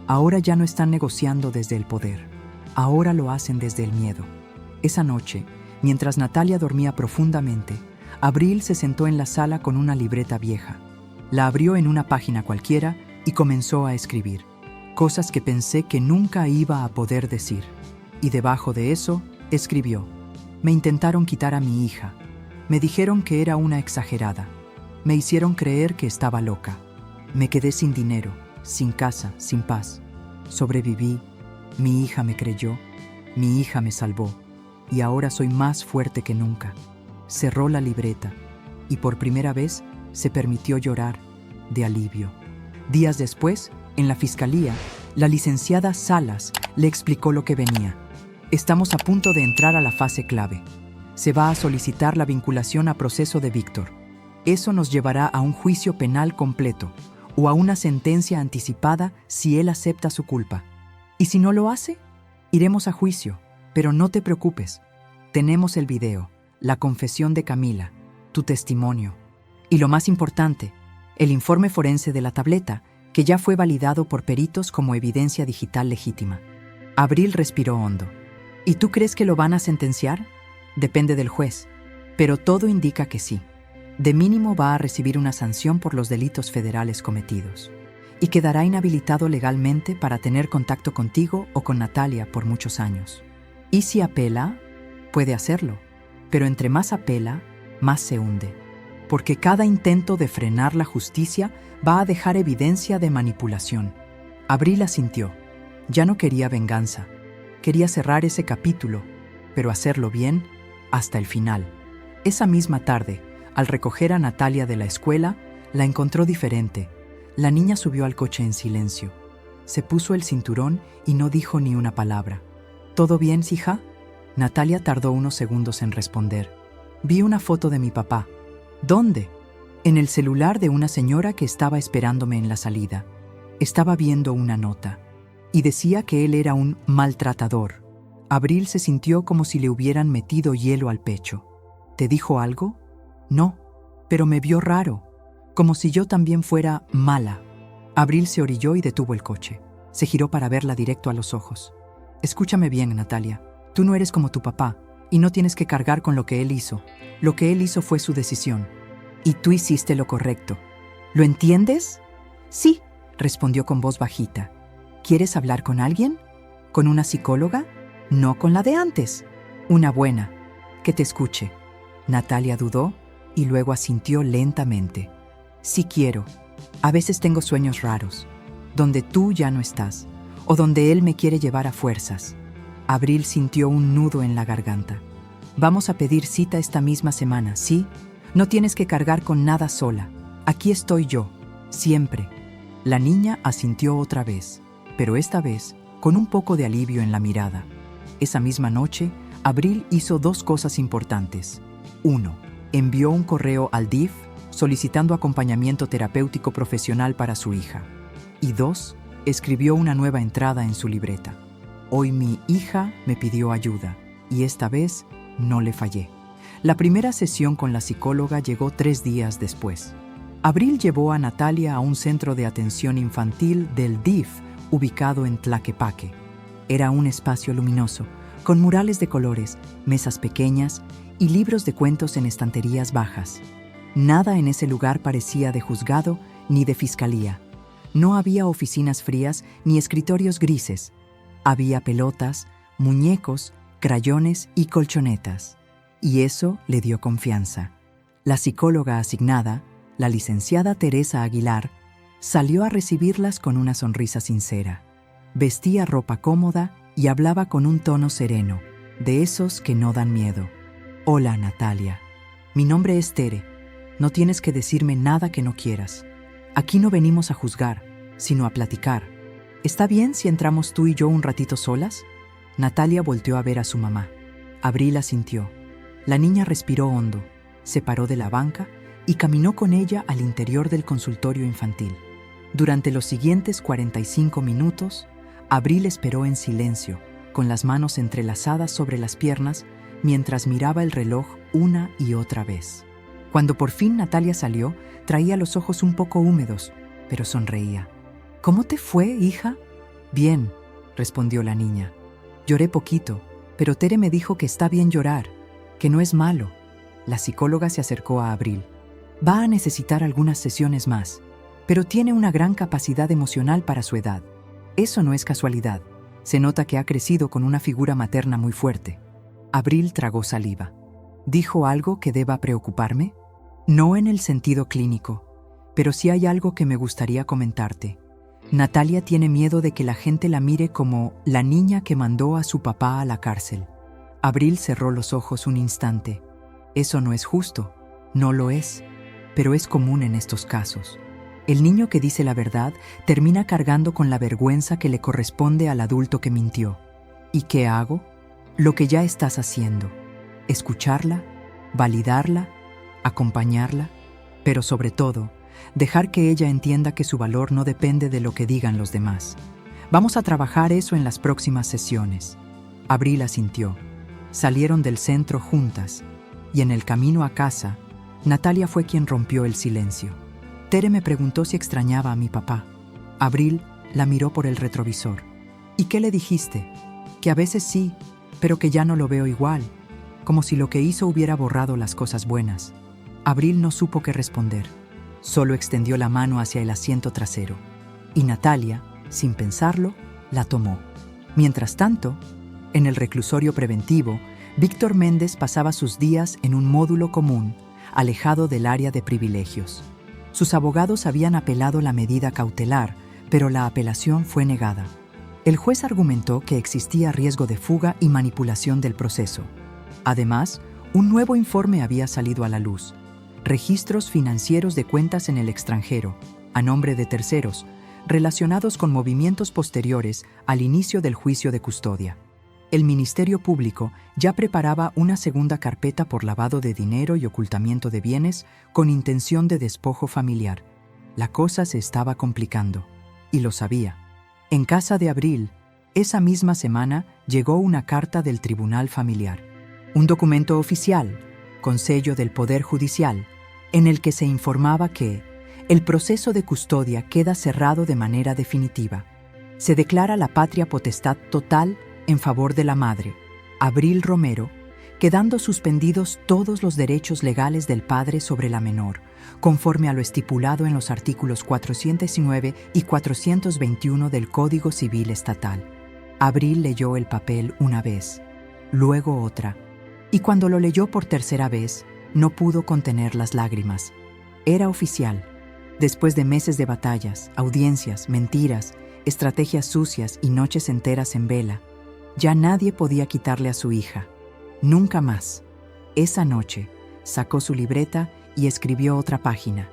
Ahora ya no están negociando desde el poder. Ahora lo hacen desde el miedo. Esa noche, mientras Natalia dormía profundamente, Abril se sentó en la sala con una libreta vieja. La abrió en una página cualquiera y comenzó a escribir. Cosas que pensé que nunca iba a poder decir. Y debajo de eso, escribió: me intentaron quitar a mi hija. Me dijeron que era una exagerada. Me hicieron creer que estaba loca. Me quedé sin dinero, sin casa, sin paz. Sobreviví. Mi hija me creyó. Mi hija me salvó. Y ahora soy más fuerte que nunca. Cerró la libreta y por primera vez se permitió llorar de alivio. Días después, en la fiscalía, la licenciada Salas le explicó lo que venía. Estamos a punto de entrar a la fase clave. Se va a solicitar la vinculación a proceso de Víctor. Eso nos llevará a un juicio penal completo o a una sentencia anticipada si él acepta su culpa. ¿Y si no lo hace? Iremos a juicio, pero no te preocupes. Tenemos el video, la confesión de Camila, tu testimonio. Y lo más importante, el informe forense de la tableta, que ya fue validado por peritos como evidencia digital legítima. Abril respiró hondo. ¿Y tú crees que lo van a sentenciar? Depende del juez, pero todo indica que sí. De mínimo va a recibir una sanción por los delitos federales cometidos y quedará inhabilitado legalmente para tener contacto contigo o con Natalia por muchos años. Y si apela, puede hacerlo, pero entre más apela, más se hunde, porque cada intento de frenar la justicia va a dejar evidencia de manipulación. Abril asintió. Ya no quería venganza. Quería cerrar ese capítulo, pero hacerlo bien hasta el final. Esa misma tarde, al recoger a Natalia de la escuela, la encontró diferente. La niña subió al coche en silencio. Se puso el cinturón y no dijo ni una palabra. ¿Todo bien, hija? Natalia tardó unos segundos en responder. Vi una foto de mi papá. ¿Dónde? En el celular de una señora que estaba esperándome en la salida. Estaba viendo una nota y decía que él era un maltratador. Abril se sintió como si le hubieran metido hielo al pecho. ¿Te dijo algo? No, pero me vio raro, como si yo también fuera mala. Abril se orilló y detuvo el coche. Se giró para verla directo a los ojos. Escúchame bien, Natalia. Tú no eres como tu papá y no tienes que cargar con lo que él hizo. Lo que él hizo fue su decisión. Y tú hiciste lo correcto. ¿Lo entiendes? Sí, respondió con voz bajita. ¿Quieres hablar con alguien? ¿Con una psicóloga? No con la de antes. Una buena. Que te escuche. Natalia dudó y luego asintió lentamente. Sí quiero. A veces tengo sueños raros, donde tú ya no estás, o donde él me quiere llevar a fuerzas. Abril sintió un nudo en la garganta. Vamos a pedir cita esta misma semana, ¿sí? No tienes que cargar con nada sola. Aquí estoy yo, siempre. La niña asintió otra vez, pero esta vez con un poco de alivio en la mirada. Esa misma noche, Abril hizo 2 cosas importantes. 1. Envió un correo al DIF solicitando acompañamiento terapéutico profesional para su hija. Y 2. Escribió una nueva entrada en su libreta. Hoy mi hija me pidió ayuda y esta vez no le fallé. La primera sesión con la psicóloga llegó 3 días después. Abril llevó a Natalia a un centro de atención infantil del DIF, ubicado en Tlaquepaque. Era un espacio luminoso, con murales de colores, mesas pequeñas y libros de cuentos en estanterías bajas. Nada en ese lugar parecía de juzgado ni de fiscalía. No había oficinas frías ni escritorios grises. Había pelotas, muñecos, crayones y colchonetas. Y eso le dio confianza. La psicóloga asignada, la licenciada Teresa Aguilar, salió a recibirlas con una sonrisa sincera. Vestía ropa cómoda y hablaba con un tono sereno, de esos que no dan miedo. «Hola, Natalia. Mi nombre es Tere. No tienes que decirme nada que no quieras. Aquí no venimos a juzgar, sino a platicar. ¿Está bien si entramos tú y yo un ratito solas?» Natalia volteó a ver a su mamá. Abril asintió. La niña respiró hondo, se paró de la banca y caminó con ella al interior del consultorio infantil. Durante los siguientes 45 minutos, Abril esperó en silencio, con las manos entrelazadas sobre las piernas, mientras miraba el reloj una y otra vez. Cuando por fin Natalia salió, traía los ojos un poco húmedos, pero sonreía. «¿Cómo te fue, hija?» «Bien», respondió la niña. «Lloré poquito, pero Tere me dijo que está bien llorar, que no es malo». La psicóloga se acercó a Abril. «Va a necesitar algunas sesiones más, pero tiene una gran capacidad emocional para su edad. Eso no es casualidad. Se nota que ha crecido con una figura materna muy fuerte». Abril tragó saliva. «¿Dijo algo que deba preocuparme?» «No en el sentido clínico, pero sí hay algo que me gustaría comentarte. Natalia tiene miedo de que la gente la mire como la niña que mandó a su papá a la cárcel». Abril cerró los ojos un instante. «Eso no es justo, no lo es, pero es común en estos casos. El niño que dice la verdad termina cargando con la vergüenza que le corresponde al adulto que mintió. ¿Y qué hago? Lo que ya estás haciendo. Escucharla, validarla, acompañarla, pero sobre todo, dejar que ella entienda que su valor no depende de lo que digan los demás. Vamos a trabajar eso en las próximas sesiones». Abril asintió. Salieron del centro juntas, y en el camino a casa, Natalia fue quien rompió el silencio. «Tere me preguntó si extrañaba a mi papá». Abril la miró por el retrovisor. «¿Y qué le dijiste?» «Que a veces sí, pero que ya no lo veo igual, como si lo que hizo hubiera borrado las cosas buenas». Abril no supo qué responder. Solo extendió la mano hacia el asiento trasero. Y Natalia, sin pensarlo, la tomó. Mientras tanto, en el reclusorio preventivo, Víctor Méndez pasaba sus días en un módulo común, alejado del área de privilegios. Sus abogados habían apelado la medida cautelar, pero la apelación fue negada. El juez argumentó que existía riesgo de fuga y manipulación del proceso. Además, un nuevo informe había salido a la luz. Registros financieros de cuentas en el extranjero, a nombre de terceros, relacionados con movimientos posteriores al inicio del juicio de custodia. El Ministerio Público ya preparaba una segunda carpeta por lavado de dinero y ocultamiento de bienes con intención de despojo familiar. La cosa se estaba complicando, y lo sabía. En casa de Abril, esa misma semana llegó una carta del Tribunal Familiar. Un documento oficial, con sello del Poder Judicial, en el que se informaba que el proceso de custodia queda cerrado de manera definitiva. Se declara la patria potestad total en favor de la madre, Abril Romero, quedando suspendidos todos los derechos legales del padre sobre la menor, conforme a lo estipulado en los artículos 409 y 421 del Código Civil Estatal. Abril leyó el papel una vez, luego otra, y cuando lo leyó por tercera vez, no pudo contener las lágrimas. Era oficial. Después de meses de batallas, audiencias, mentiras, estrategias sucias y noches enteras en vela, ya nadie podía quitarle a su hija. Nunca más. Esa noche, sacó su libreta y escribió otra página.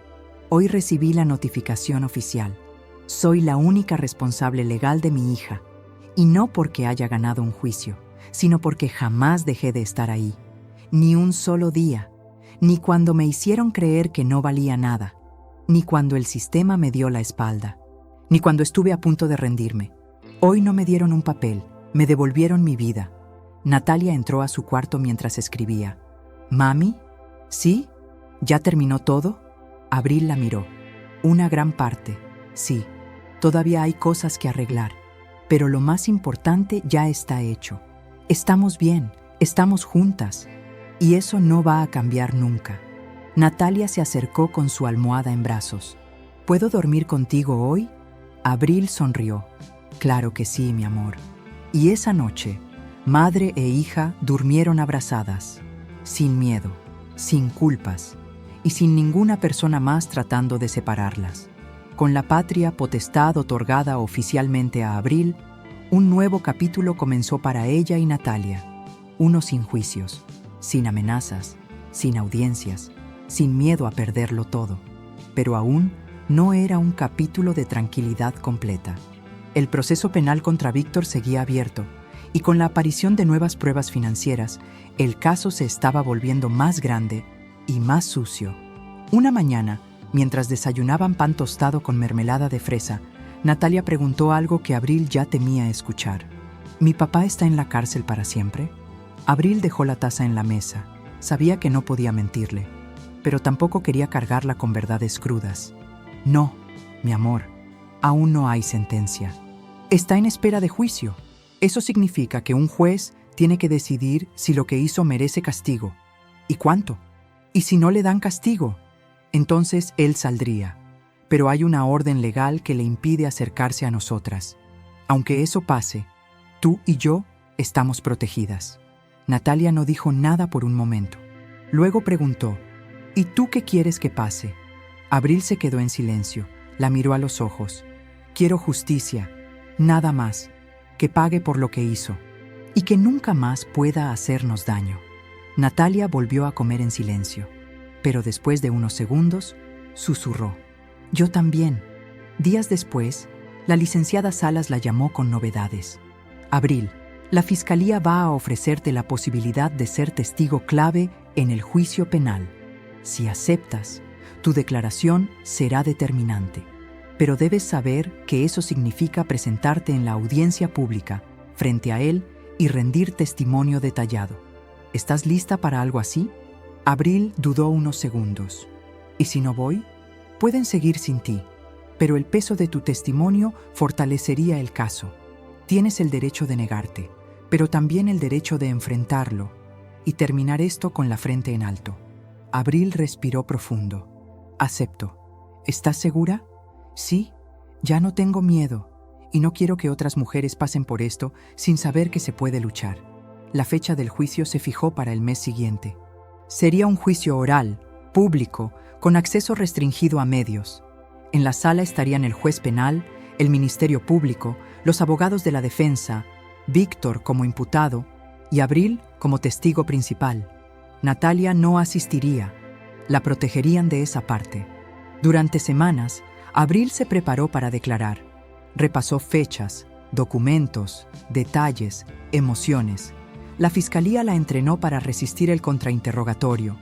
«Hoy recibí la notificación oficial. Soy la única responsable legal de mi hija, y no porque haya ganado un juicio, sino porque jamás dejé de estar ahí. Ni un solo día, ni cuando me hicieron creer que no valía nada, ni cuando el sistema me dio la espalda, ni cuando estuve a punto de rendirme. Hoy no me dieron un papel, me devolvieron mi vida». Natalia entró a su cuarto mientras escribía. «¿Mami? ¿Sí? ¿Ya terminó todo?» Abril la miró. «Una gran parte, sí. Todavía hay cosas que arreglar, pero lo más importante ya está hecho. Estamos bien, estamos juntas, y eso no va a cambiar nunca». Natalia se acercó con su almohada en brazos. «¿Puedo dormir contigo hoy?» Abril sonrió. «Claro que sí, mi amor». Y esa noche, madre e hija durmieron abrazadas, sin miedo, sin culpas y sin ninguna persona más tratando de separarlas. Con la patria potestad otorgada oficialmente a Abril, un nuevo capítulo comenzó para ella y Natalia. Uno sin juicios, sin amenazas, sin audiencias, sin miedo a perderlo todo. Pero aún no era un capítulo de tranquilidad completa. El proceso penal contra Víctor seguía abierto, y con la aparición de nuevas pruebas financieras, el caso se estaba volviendo más grande y más sucio. Una mañana, mientras desayunaban pan tostado con mermelada de fresa, Natalia preguntó algo que Abril ya temía escuchar. ¿Mi papá está en la cárcel para siempre? Abril dejó la taza en la mesa. Sabía que no podía mentirle, pero tampoco quería cargarla con verdades crudas. No, mi amor, aún no hay sentencia. Está en espera de juicio. Eso significa que un juez tiene que decidir si lo que hizo merece castigo. ¿Y cuánto? Y si no le dan castigo, entonces él saldría. Pero hay una orden legal que le impide acercarse a nosotras. Aunque eso pase, tú y yo estamos protegidas. Natalia no dijo nada por un momento. Luego preguntó, ¿y tú qué quieres que pase? Abril se quedó en silencio, la miró a los ojos. Quiero justicia, nada más, que pague por lo que hizo, y que nunca más pueda hacernos daño. Natalia volvió a comer en silencio, pero después de unos segundos, susurró. Yo también. Días después, la licenciada Salas la llamó con novedades. Abril, la Fiscalía va a ofrecerte la posibilidad de ser testigo clave en el juicio penal. Si aceptas, tu declaración será determinante. Pero debes saber que eso significa presentarte en la audiencia pública, frente a él, y rendir testimonio detallado. ¿Estás lista para algo así? Abril dudó unos segundos. ¿Y si no voy? Pueden seguir sin ti, pero el peso de tu testimonio fortalecería el caso. Tienes el derecho de negarte, pero también el derecho de enfrentarlo y terminar esto con la frente en alto. Abril respiró profundo. Acepto. ¿Estás segura? Sí, ya no tengo miedo y no quiero que otras mujeres pasen por esto sin saber que se puede luchar. La fecha del juicio se fijó para el mes siguiente. Sería un juicio oral, público, con acceso restringido a medios. En la sala estarían el juez penal, el Ministerio Público, los abogados de la defensa, Víctor como imputado y Abril como testigo principal. Natalia no asistiría. La protegerían de esa parte. Durante semanas, Abril se preparó para declarar. Repasó fechas, documentos, detalles, emociones. La fiscalía la entrenó para resistir el contrainterrogatorio.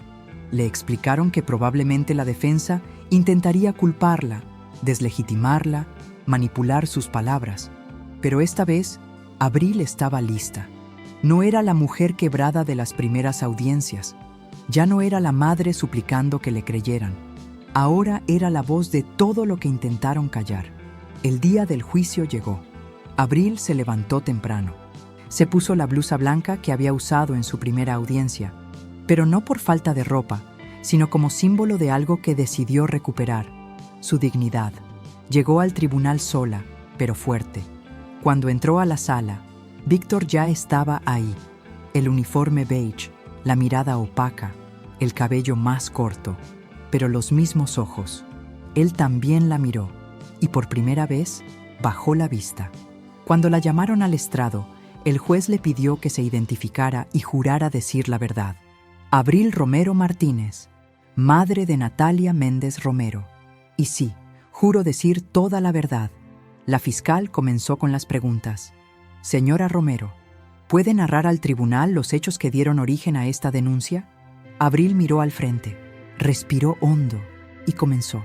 Le explicaron que probablemente la defensa intentaría culparla, deslegitimarla, manipular sus palabras. Pero esta vez, Abril estaba lista. No era la mujer quebrada de las primeras audiencias. Ya no era la madre suplicando que le creyeran. Ahora era la voz de todo lo que intentaron callar. El día del juicio llegó. Abril se levantó temprano. Se puso la blusa blanca que había usado en su primera audiencia, pero no por falta de ropa, sino como símbolo de algo que decidió recuperar, su dignidad. Llegó al tribunal sola, pero fuerte. Cuando entró a la sala, Víctor ya estaba ahí. El uniforme beige, la mirada opaca, el cabello más corto, pero los mismos ojos. Él también la miró, y por primera vez bajó la vista. Cuando la llamaron al estrado, el juez le pidió que se identificara y jurara decir la verdad. Abril Romero Martínez, madre de Natalia Méndez Romero. Y sí, juro decir toda la verdad. La fiscal comenzó con las preguntas. Señora Romero, ¿puede narrar al tribunal los hechos que dieron origen a esta denuncia? Abril miró al frente, respiró hondo y comenzó.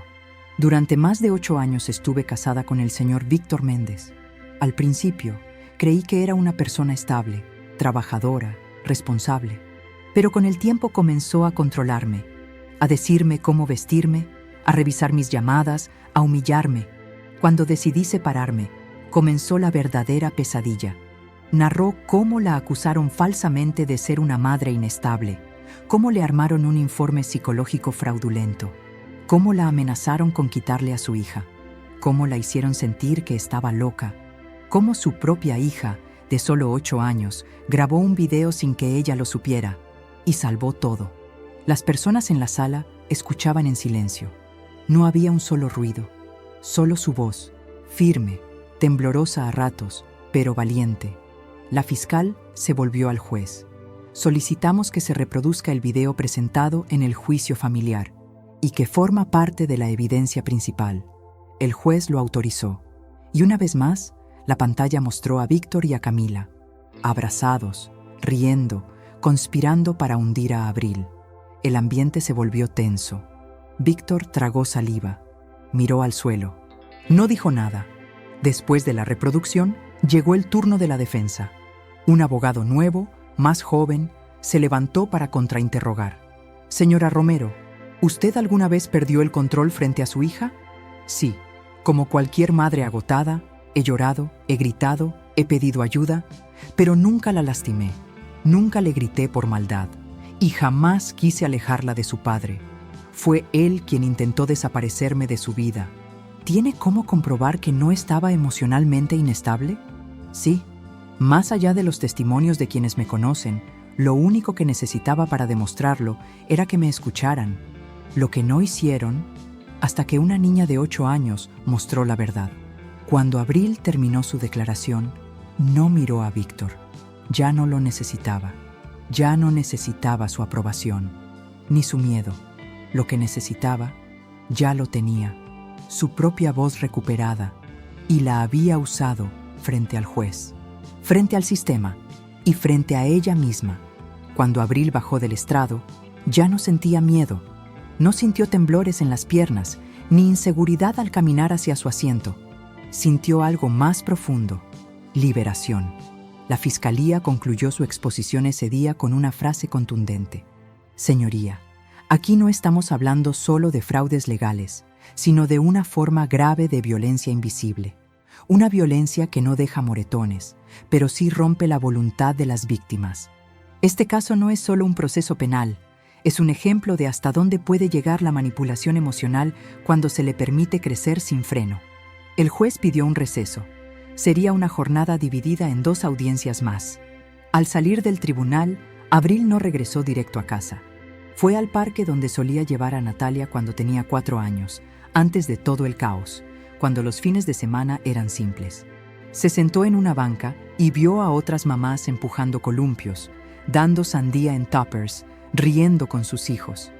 Durante más de 8 años estuve casada con el señor Víctor Méndez. Al principio, creí que era una persona estable, trabajadora, responsable. Pero con el tiempo comenzó a controlarme, a decirme cómo vestirme, a revisar mis llamadas, a humillarme. Cuando decidí separarme, comenzó la verdadera pesadilla. Narró cómo la acusaron falsamente de ser una madre inestable, cómo le armaron un informe psicológico fraudulento, cómo la amenazaron con quitarle a su hija, cómo la hicieron sentir que estaba loca, cómo su propia hija, de solo 8 años, grabó un video sin que ella lo supiera y salvó todo. Las personas en la sala escuchaban en silencio. No había un solo ruido, solo su voz, firme, temblorosa a ratos, pero valiente. La fiscal se volvió al juez. Solicitamos que se reproduzca el video presentado en el juicio familiar y que forma parte de la evidencia principal. El juez lo autorizó. Y una vez más, la pantalla mostró a Víctor y a Camila, abrazados, riendo, conspirando para hundir a Abril. El ambiente se volvió tenso. Víctor tragó saliva, miró al suelo. No dijo nada. Después de la reproducción, llegó el turno de la defensa. Un abogado nuevo, más joven, se levantó para contrainterrogar. Señora Romero, ¿usted alguna vez perdió el control frente a su hija? Sí, como cualquier madre agotada, he llorado, he gritado, he pedido ayuda, pero nunca la lastimé, nunca le grité por maldad y jamás quise alejarla de su padre. Fue él quien intentó desaparecerme de su vida. ¿Tiene cómo comprobar que no estaba emocionalmente inestable? Sí, más allá de los testimonios de quienes me conocen, lo único que necesitaba para demostrarlo era que me escucharan, lo que no hicieron hasta que una niña de 8 años mostró la verdad. Cuando Abril terminó su declaración, no miró a Víctor. Ya no lo necesitaba. Ya no necesitaba su aprobación, ni su miedo. Lo que necesitaba, ya lo tenía. Su propia voz recuperada, y la había usado frente al juez, frente al sistema y frente a ella misma. Cuando Abril bajó del estrado, ya no sentía miedo. No sintió temblores en las piernas, ni inseguridad al caminar hacia su asiento. Sintió algo más profundo: liberación. La fiscalía concluyó su exposición ese día con una frase contundente. Señoría, aquí no estamos hablando solo de fraudes legales, sino de una forma grave de violencia invisible. Una violencia que no deja moretones, pero sí rompe la voluntad de las víctimas. Este caso no es solo un proceso penal, es un ejemplo de hasta dónde puede llegar la manipulación emocional cuando se le permite crecer sin freno. El juez pidió un receso. Sería una jornada dividida en 2 audiencias más. Al salir del tribunal, Abril no regresó directo a casa. Fue al parque donde solía llevar a Natalia cuando tenía 4 años, antes de todo el caos, cuando los fines de semana eran simples. Se sentó en una banca y vio a otras mamás empujando columpios, dando sandía en tuppers, riendo con sus hijos.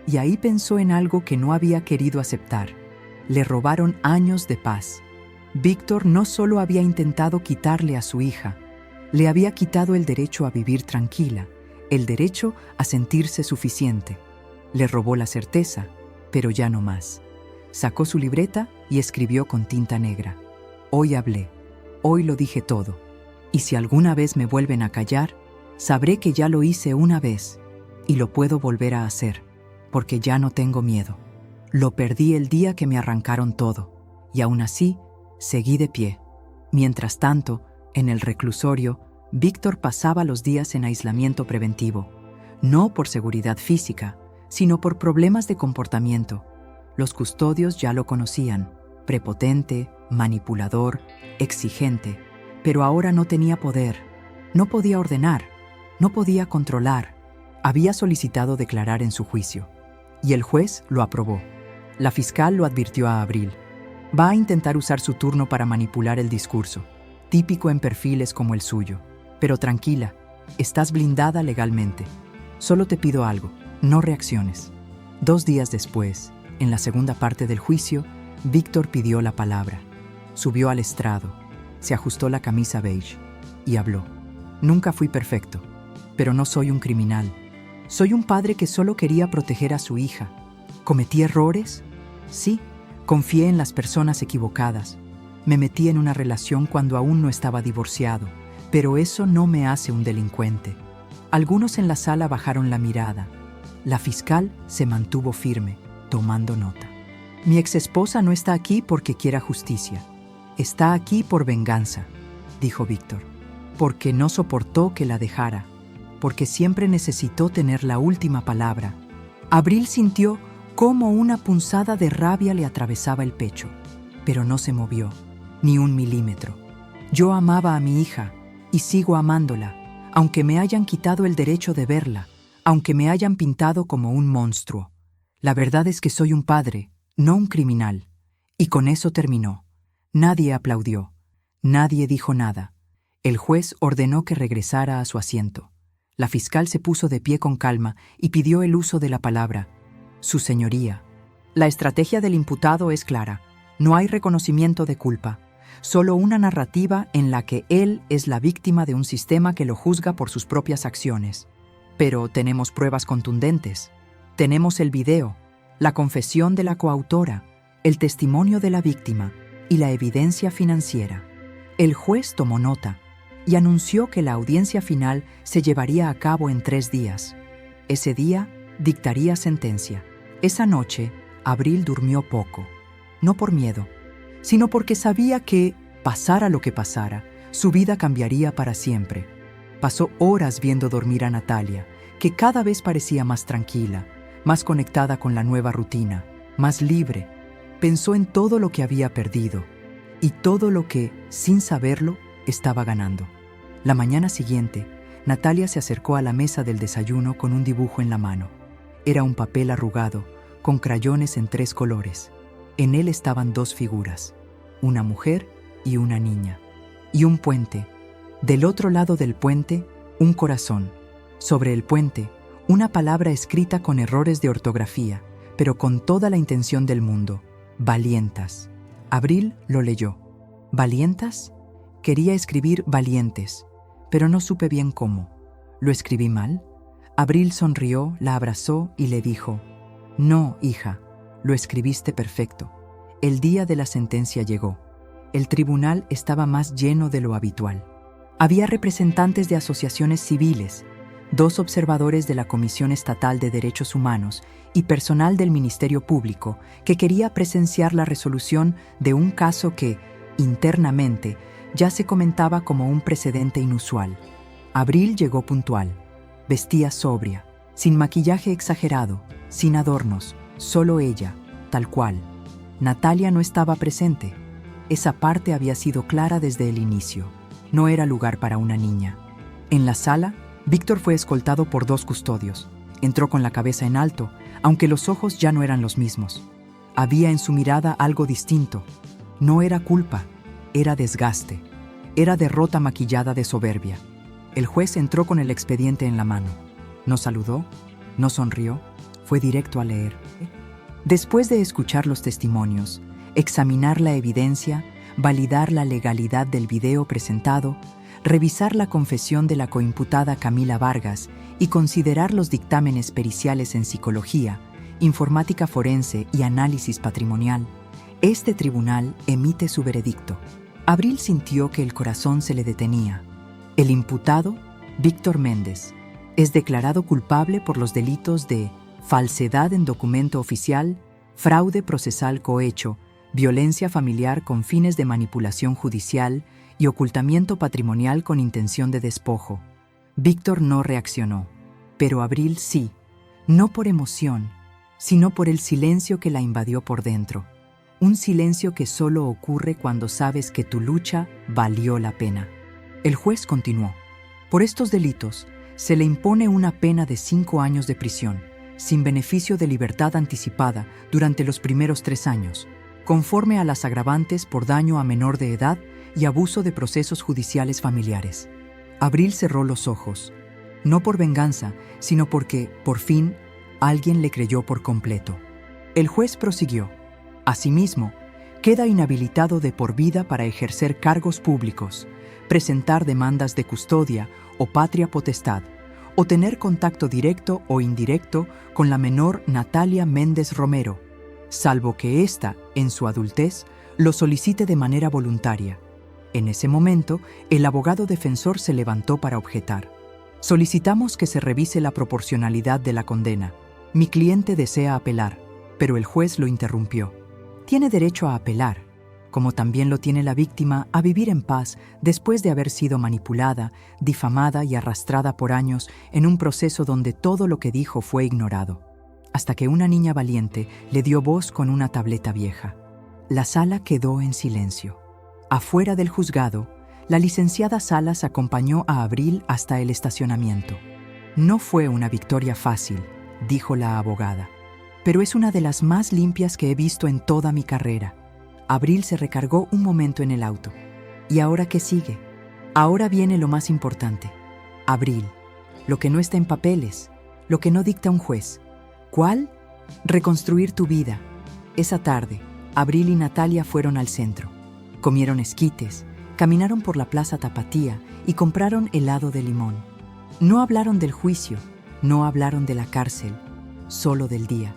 Y ahí pensó en algo que no había querido aceptar. Le robaron años de paz. Víctor no solo había intentado quitarle a su hija, le había quitado el derecho a vivir tranquila, el derecho a sentirse suficiente. Le robó la certeza, pero ya no más. Sacó su libreta y escribió con tinta negra: hoy hablé, hoy lo dije todo, y si alguna vez me vuelven a callar, sabré que ya lo hice una vez y lo puedo volver a hacer, porque ya no tengo miedo. Lo perdí el día que me arrancaron todo, y aún así, seguí de pie. Mientras tanto, en el reclusorio, Víctor pasaba los días en aislamiento preventivo, no por seguridad física, sino por problemas de comportamiento. Los custodios ya lo conocían: prepotente, manipulador, exigente, pero ahora no tenía poder, no podía ordenar, no podía controlar. Había solicitado declarar en su juicio, y el juez lo aprobó. La fiscal lo advirtió a Abril: va a intentar usar su turno para manipular el discurso, típico en perfiles como el suyo. Pero tranquila, estás blindada legalmente. Solo te pido algo: no reacciones. 2 días después, en la segunda parte del juicio, Víctor pidió la palabra. Subió al estrado, se ajustó la camisa beige y habló: nunca fui perfecto, pero no soy un criminal. Soy un padre que solo quería proteger a su hija. ¿Cometí errores? Sí, confié en las personas equivocadas. Me metí en una relación cuando aún no estaba divorciado, pero eso no me hace un delincuente. Algunos en la sala bajaron la mirada. La fiscal se mantuvo firme, tomando nota. Mi exesposa no está aquí porque quiera justicia. Está aquí por venganza, dijo Víctor. Porque no soportó que la dejara. Porque siempre necesitó tener la última palabra. Abril sintió cómo una punzada de rabia le atravesaba el pecho, pero no se movió, ni un milímetro. Yo amaba a mi hija y sigo amándola, aunque me hayan quitado el derecho de verla, aunque me hayan pintado como un monstruo. La verdad es que soy un padre, no un criminal. Y con eso terminó. Nadie aplaudió. Nadie dijo nada. El juez ordenó que regresara a su asiento. La fiscal se puso de pie con calma y pidió el uso de la palabra. Su señoría. La estrategia del imputado es clara. No hay reconocimiento de culpa. Solo una narrativa en la que él es la víctima de un sistema que lo juzga por sus propias acciones. Pero tenemos pruebas contundentes. Tenemos el video, la confesión de la coautora, el testimonio de la víctima y la evidencia financiera. El juez tomó nota y anunció que la audiencia final se llevaría a cabo en 3 días. Ese día dictaría sentencia. Esa noche, Abril durmió poco, no por miedo, sino porque sabía que, pasara lo que pasara, su vida cambiaría para siempre. Pasó horas viendo dormir a Natalia, que cada vez parecía más tranquila, más conectada con la nueva rutina, más libre. Pensó en todo lo que había perdido y todo lo que, sin saberlo, estaba ganando. La mañana siguiente, Natalia se acercó a la mesa del desayuno con un dibujo en la mano. Era un papel arrugado, con crayones en 3 colores. En él estaban 2 figuras, una mujer y una niña, y un puente. Del otro lado del puente, un corazón. Sobre el puente, una palabra escrita con errores de ortografía, pero con toda la intención del mundo: valientas. Abril lo leyó. ¿Valientas? Quería escribir valientes, pero no supe bien cómo. ¿Lo escribí mal? Abril sonrió, la abrazó y le dijo: no, hija, lo escribiste perfecto. El día de la sentencia llegó. El tribunal estaba más lleno de lo habitual. Había representantes de asociaciones civiles, 2 observadores de la Comisión Estatal de Derechos Humanos y personal del Ministerio Público que quería presenciar la resolución de un caso que, internamente, ya se comentaba como un precedente inusual. Abril llegó puntual. Vestía sobria, sin maquillaje exagerado, sin adornos, solo ella, tal cual. Natalia no estaba presente. Esa parte había sido clara desde el inicio. No era lugar para una niña. En la sala, Víctor fue escoltado por 2 custodios. Entró con la cabeza en alto, aunque los ojos ya no eran los mismos. Había en su mirada algo distinto. No era culpa, era desgaste. Era derrota maquillada de soberbia. El juez entró con el expediente en la mano. No saludó, no sonrió, fue directo a leer. Después de escuchar los testimonios, examinar la evidencia, validar la legalidad del video presentado, revisar la confesión de la coimputada Camila Vargas y considerar los dictámenes periciales en psicología, informática forense y análisis patrimonial, este tribunal emite su veredicto. Abril sintió que el corazón se le detenía. El imputado, Víctor Méndez, es declarado culpable por los delitos de falsedad en documento oficial, fraude procesal cohecho, violencia familiar con fines de manipulación judicial y ocultamiento patrimonial con intención de despojo. Víctor no reaccionó, pero Abril sí, no por emoción, sino por el silencio que la invadió por dentro. Un silencio que solo ocurre cuando sabes que tu lucha valió la pena. El juez continuó. Por estos delitos, se le impone una pena de 5 años de prisión, sin beneficio de libertad anticipada durante los primeros 3 años, conforme a las agravantes por daño a menor de edad y abuso de procesos judiciales familiares. Abril cerró los ojos, no por venganza, sino porque, por fin, alguien le creyó por completo. El juez prosiguió. Asimismo, queda inhabilitado de por vida para ejercer cargos públicos, presentar demandas de custodia o patria potestad, o tener contacto directo o indirecto con la menor Natalia Méndez Romero, salvo que ésta, en su adultez, lo solicite de manera voluntaria. En ese momento, el abogado defensor se levantó para objetar. Solicitamos que se revise la proporcionalidad de la condena. Mi cliente desea apelar, pero el juez lo interrumpió. Tiene derecho a apelar, como también lo tiene la víctima a vivir en paz después de haber sido manipulada, difamada y arrastrada por años en un proceso donde todo lo que dijo fue ignorado, hasta que una niña valiente le dio voz con una tableta vieja. La sala quedó en silencio. Afuera del juzgado, la licenciada Salas acompañó a Abril hasta el estacionamiento. No fue una victoria fácil, dijo la abogada, pero es una de las más limpias que he visto en toda mi carrera. Abril se recargó un momento en el auto. ¿Y ahora qué sigue? Ahora viene lo más importante. Abril, lo que no está en papeles, lo que no dicta un juez. ¿Cuál? Reconstruir tu vida. Esa tarde, Abril y Natalia fueron al centro. Comieron esquites, caminaron por la Plaza Tapatía y compraron helado de limón. No hablaron del juicio, no hablaron de la cárcel, solo del día,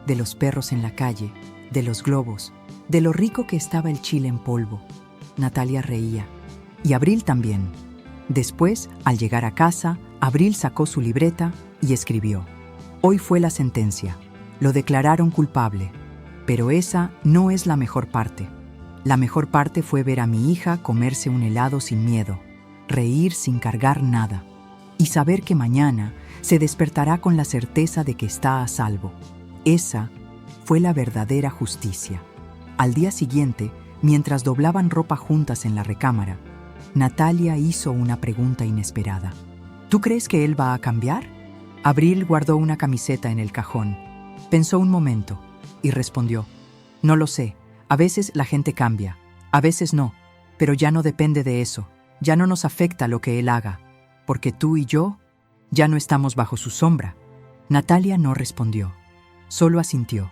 de los perros en la calle, de los globos, de lo rico que estaba el chile en polvo. Natalia reía, y Abril también. Después, al llegar a casa, Abril sacó su libreta y escribió: Hoy fue la sentencia, lo declararon culpable, pero esa no es la mejor parte. La mejor parte fue ver a mi hija comerse un helado sin miedo, reír sin cargar nada, y saber que mañana se despertará con la certeza de que está a salvo. Esa fue la verdadera justicia. Al día siguiente, mientras doblaban ropa juntas en la recámara, Natalia hizo una pregunta inesperada. ¿Tú crees que él va a cambiar? Abril guardó una camiseta en el cajón. Pensó un momento y respondió: No lo sé. A veces la gente cambia, a veces no, pero ya no depende de eso, ya no nos afecta lo que él haga, porque tú y yo ya no estamos bajo su sombra. Natalia no respondió, solo asintió,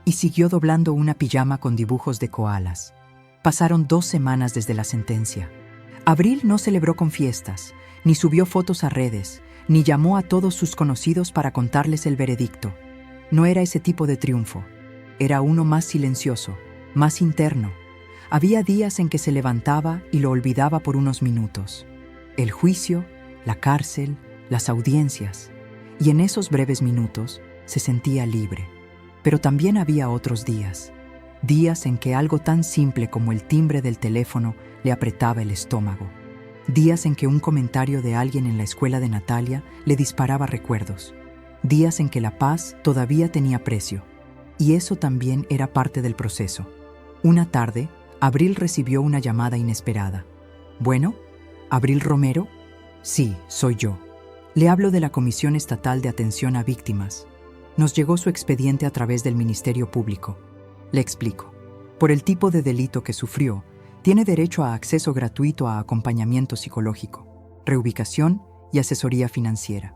y siguió doblando una pijama con dibujos de koalas. Pasaron 2 semanas desde la sentencia. Abril no celebró con fiestas, ni subió fotos a redes, ni llamó a todos sus conocidos para contarles el veredicto. No era ese tipo de triunfo, era uno más silencioso, más interno. Había días en que se levantaba y lo olvidaba por unos minutos. El juicio, la cárcel, las audiencias. Y en esos breves minutos se sentía libre. Pero también había otros días. Días en que algo tan simple como el timbre del teléfono le apretaba el estómago. Días en que un comentario de alguien en la escuela de Natalia le disparaba recuerdos. Días en que la paz todavía tenía precio. Y eso también era parte del proceso. Una tarde, Abril recibió una llamada inesperada. ¿Bueno? ¿Abril Romero? Sí, soy yo. Le hablo de la Comisión Estatal de Atención a Víctimas. Nos llegó su expediente a través del Ministerio Público. Le explico. Por el tipo de delito que sufrió, tiene derecho a acceso gratuito a acompañamiento psicológico, reubicación y asesoría financiera.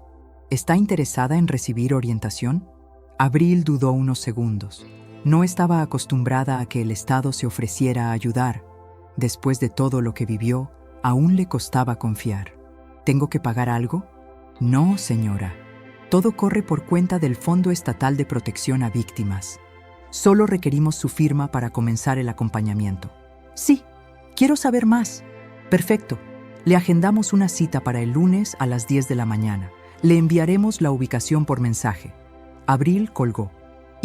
¿Está interesada en recibir orientación? Abril dudó unos segundos. No estaba acostumbrada a que el Estado se ofreciera a ayudar. Después de todo lo que vivió, aún le costaba confiar. ¿Tengo que pagar algo? No, señora. Todo corre por cuenta del Fondo Estatal de Protección a Víctimas. Solo requerimos su firma para comenzar el acompañamiento. Sí, quiero saber más. Perfecto. Le agendamos una cita para el lunes a las 10 de la mañana. Le enviaremos la ubicación por mensaje. Abril colgó.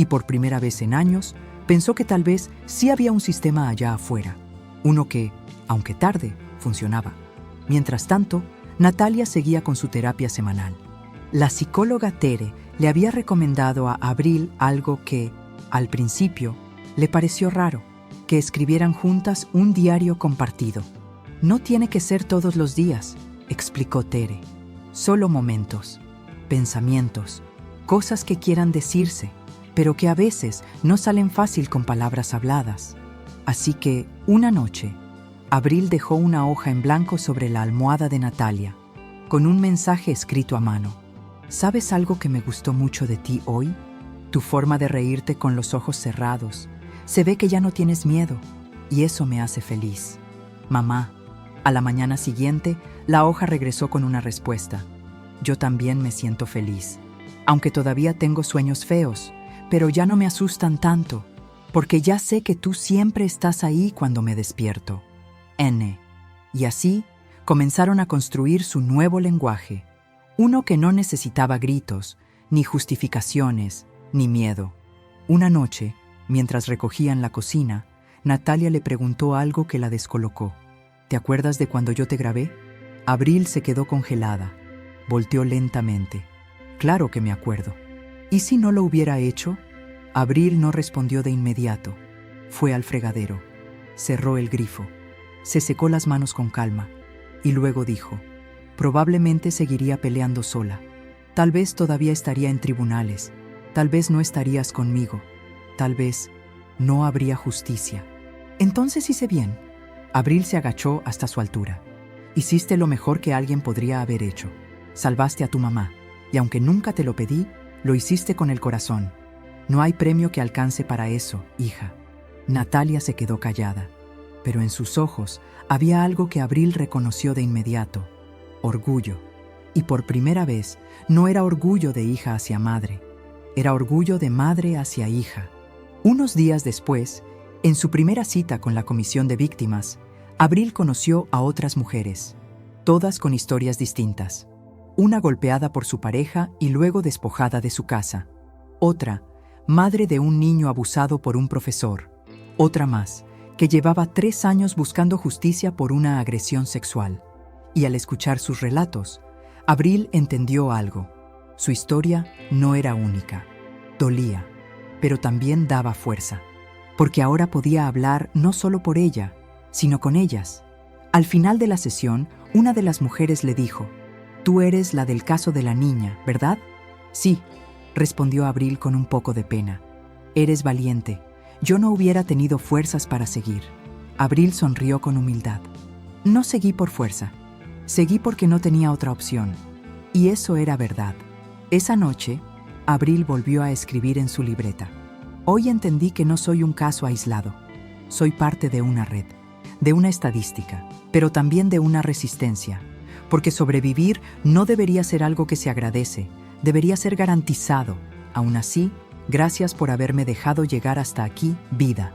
Y por primera vez en años, pensó que tal vez sí había un sistema allá afuera. Uno que, aunque tarde, funcionaba. Mientras tanto, Natalia seguía con su terapia semanal. La psicóloga Tere le había recomendado a Abril algo que, al principio, le pareció raro: que escribieran juntas un diario compartido. No tiene que ser todos los días, explicó Tere. Solo momentos, pensamientos, cosas que quieran decirse, pero que a veces no salen fácil con palabras habladas. Así que, una noche, Abril dejó una hoja en blanco sobre la almohada de Natalia, con un mensaje escrito a mano. ¿Sabes algo que me gustó mucho de ti hoy? Tu forma de reírte con los ojos cerrados. Se ve que ya no tienes miedo, y eso me hace feliz. Mamá. A la mañana siguiente, la hoja regresó con una respuesta. Yo también me siento feliz, aunque todavía tengo sueños feos, pero ya no me asustan tanto, porque ya sé que tú siempre estás ahí cuando me despierto. N. Y así comenzaron a construir su nuevo lenguaje, Uno que no necesitaba gritos, ni justificaciones, ni miedo. Una noche, mientras recogían la cocina, Natalia le preguntó algo que la descolocó. ¿Te acuerdas de cuando yo te grabé? Abril se quedó congelada. Volteó lentamente. Claro que me acuerdo. ¿Y si no lo hubiera hecho? Abril no respondió de inmediato. Fue al fregadero. Cerró el grifo. Se secó las manos con calma. Y luego dijo, probablemente seguiría peleando sola. Tal vez todavía estaría en tribunales. Tal vez no estarías conmigo. Tal vez no habría justicia. Entonces hice bien. Abril se agachó hasta su altura. Hiciste lo mejor que alguien podría haber hecho. Salvaste a tu mamá. Y aunque nunca te lo pedí, lo hiciste con el corazón. No hay premio que alcance para eso, hija. Natalia se quedó callada. Pero en sus ojos había algo que Abril reconoció de inmediato. Orgullo. Y por primera vez, no era orgullo de hija hacia madre. Era orgullo de madre hacia hija. Unos días después, en su primera cita con la Comisión de Víctimas, Abril conoció a otras mujeres, todas con historias distintas. Una golpeada por su pareja y luego despojada de su casa. Otra, madre de un niño abusado por un profesor. Otra más, que llevaba 3 años buscando justicia por una agresión sexual. Y al escuchar sus relatos, Abril entendió algo. Su historia no era única. Dolía, pero también daba fuerza. Porque ahora podía hablar no solo por ella, sino con ellas. Al final de la sesión, una de las mujeres le dijo, «Tú eres la del caso de la niña, ¿verdad?» «Sí», respondió Abril con un poco de pena. «Eres valiente. Yo no hubiera tenido fuerzas para seguir». Abril sonrió con humildad. «No seguí por fuerza. Seguí porque no tenía otra opción». Y eso era verdad. Esa noche, Abril volvió a escribir en su libreta. «Hoy entendí que no soy un caso aislado. Soy parte de una red, de una estadística, pero también de una resistencia. Porque sobrevivir no debería ser algo que se agradece, debería ser garantizado. Aún así, gracias por haberme dejado llegar hasta aquí, vida».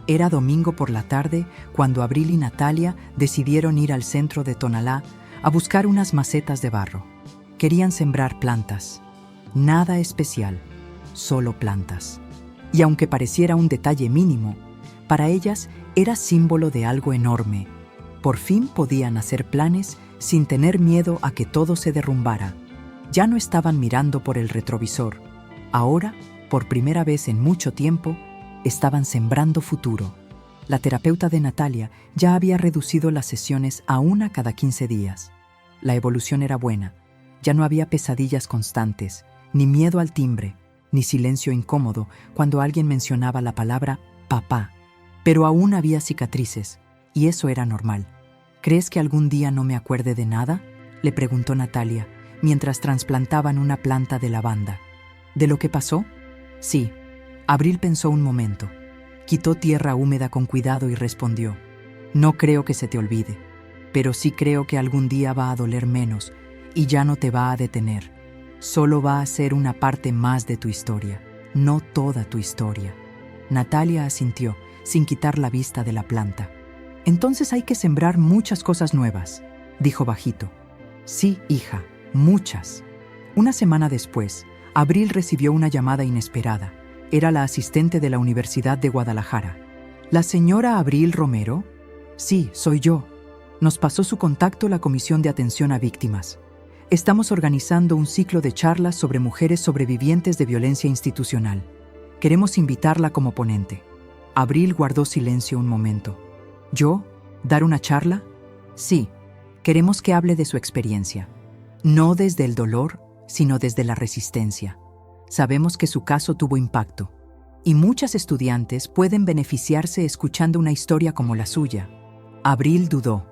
Era domingo por la tarde cuando Abril y Natalia decidieron ir al centro de Tonalá a buscar unas macetas de barro. Querían sembrar plantas. Nada especial, solo plantas. Y aunque pareciera un detalle mínimo, para ellas era símbolo de algo enorme. Por fin podían hacer planes sin tener miedo a que todo se derrumbara. Ya no estaban mirando por el retrovisor. Ahora, por primera vez en mucho tiempo, estaban sembrando futuro. La terapeuta de Natalia ya había reducido las sesiones a una cada 15 días. La evolución era buena. Ya no había pesadillas constantes, ni miedo al timbre, ni silencio incómodo cuando alguien mencionaba la palabra papá. Pero aún había cicatrices, y eso era normal. ¿Crees que algún día no me acuerde de nada?, le preguntó Natalia, mientras trasplantaban una planta de lavanda. ¿De lo que pasó? Sí. Abril pensó un momento. Quitó tierra húmeda con cuidado y respondió, no creo que se te olvide, pero sí creo que algún día va a doler menos y ya no te va a detener. Solo va a ser una parte más de tu historia, no toda tu historia. Natalia asintió, sin quitar la vista de la planta. Entonces hay que sembrar muchas cosas nuevas, dijo bajito. Sí, hija, muchas. Una semana después, Abril recibió una llamada inesperada. Era la asistente de la Universidad de Guadalajara. ¿La señora Abril Romero? Sí, soy yo. Nos pasó su contacto la Comisión de Atención a Víctimas. Estamos organizando un ciclo de charlas sobre mujeres sobrevivientes de violencia institucional. Queremos invitarla como ponente. Abril guardó silencio un momento. ¿Yo? ¿Dar una charla? Sí. Queremos que hable de su experiencia. No desde el dolor, sino desde la resistencia. Sabemos que su caso tuvo impacto, y muchas estudiantes pueden beneficiarse escuchando una historia como la suya. Abril dudó.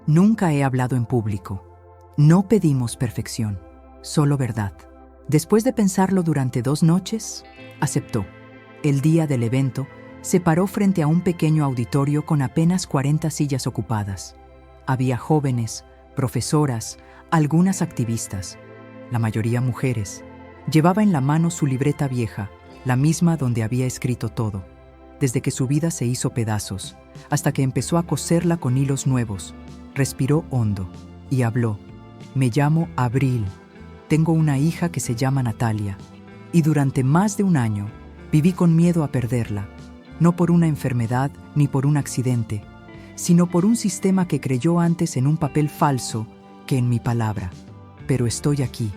Nunca he hablado en público. No pedimos perfección, solo verdad. Después de pensarlo durante 2 noches, aceptó. El día del evento, se paró frente a un pequeño auditorio con apenas 40 sillas ocupadas. Había jóvenes, profesoras, algunas activistas, la mayoría mujeres. Llevaba en la mano su libreta vieja, la misma donde había escrito todo, desde que su vida se hizo pedazos, hasta que empezó a coserla con hilos nuevos. Respiró hondo y habló. Me llamo Abril. tengo una hija que se llama Natalia, y durante más de un año viví con miedo a perderla, no por una enfermedad ni por un accidente, sino por un sistema que creyó antes en un papel falso que en mi palabra. Pero estoy aquí,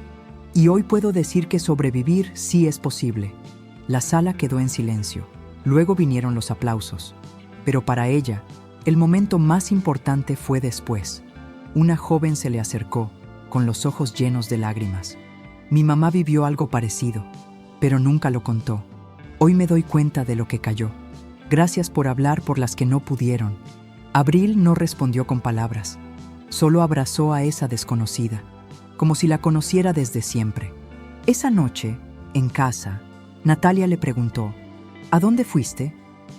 y hoy puedo decir que sobrevivir sí es posible. La sala quedó en silencio. Luego vinieron los aplausos. Pero para ella, el momento más importante fue después. Una joven se le acercó, con los ojos llenos de lágrimas. Mi mamá vivió algo parecido, pero nunca lo contó. Hoy me doy cuenta de lo que cayó. Gracias por hablar por las que no pudieron. Abril no respondió con palabras. Solo abrazó a esa desconocida, como si la conociera desde siempre. Esa noche, en casa, Natalia le preguntó: ¿a dónde fuiste?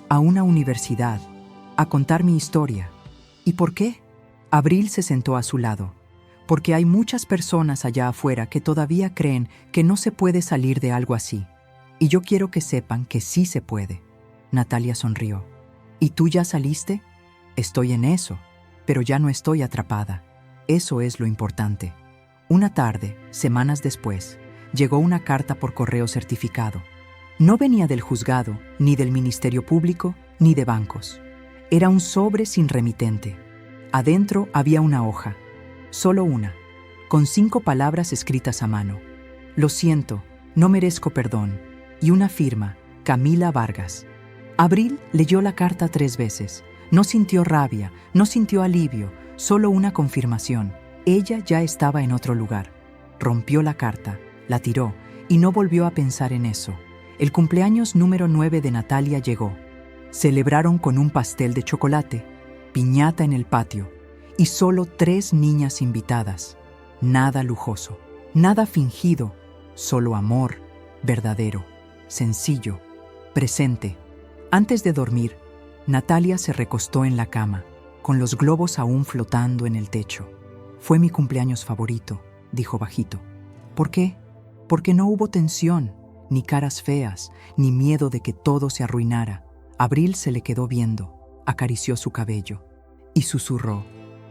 A una universidad, a contar mi historia. ¿Y por qué? Abril se sentó a su lado. Porque hay muchas personas allá afuera que todavía creen que no se puede salir de algo así. Y yo quiero que sepan que sí se puede. Natalia sonrió. ¿Y tú ya saliste? Estoy en eso, pero ya no estoy atrapada. Eso es lo importante. Una tarde, semanas después, llegó una carta por correo certificado. No venía del juzgado, ni del Ministerio Público, ni de bancos. Era un sobre sin remitente. Adentro había una hoja, solo una, con 5 palabras escritas a mano. Lo siento, no merezco perdón. Y una firma, Camila Vargas. Abril leyó la carta 3 veces. No sintió rabia, no sintió alivio, solo una confirmación. Ella ya estaba en otro lugar. Rompió la carta, la tiró y no volvió a pensar en eso. El cumpleaños número 9 de Natalia llegó. Celebraron con un pastel de chocolate, piñata en el patio y solo 3 niñas invitadas. Nada lujoso, nada fingido, solo amor verdadero, sencillo, presente. Antes de dormir, Natalia se recostó en la cama, con los globos aún flotando en el techo. Fue mi cumpleaños favorito, dijo bajito. ¿Por qué? Porque no hubo tensión, ni caras feas, ni miedo de que todo se arruinara. Abril se le quedó viendo, acarició su cabello y susurró: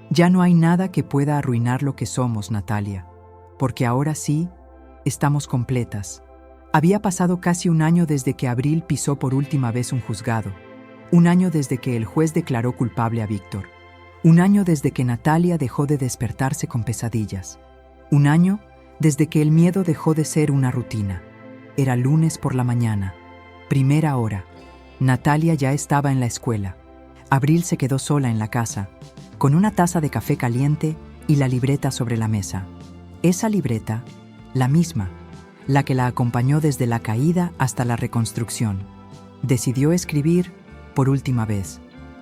ya no hay nada que pueda arruinar lo que somos, Natalia, porque ahora sí, estamos completas. Había pasado casi un año desde que Abril pisó por última vez un juzgado. Un año desde que el juez declaró culpable a Víctor. Un año desde que Natalia dejó de despertarse con pesadillas. Un año desde que el miedo dejó de ser una rutina. Era lunes por la mañana, primera hora. Natalia ya estaba en la escuela. Abril se quedó sola en la casa, con una taza de café caliente y la libreta sobre la mesa. Esa libreta, la misma, la que la acompañó desde la caída hasta la reconstrucción. Decidió escribir por última vez: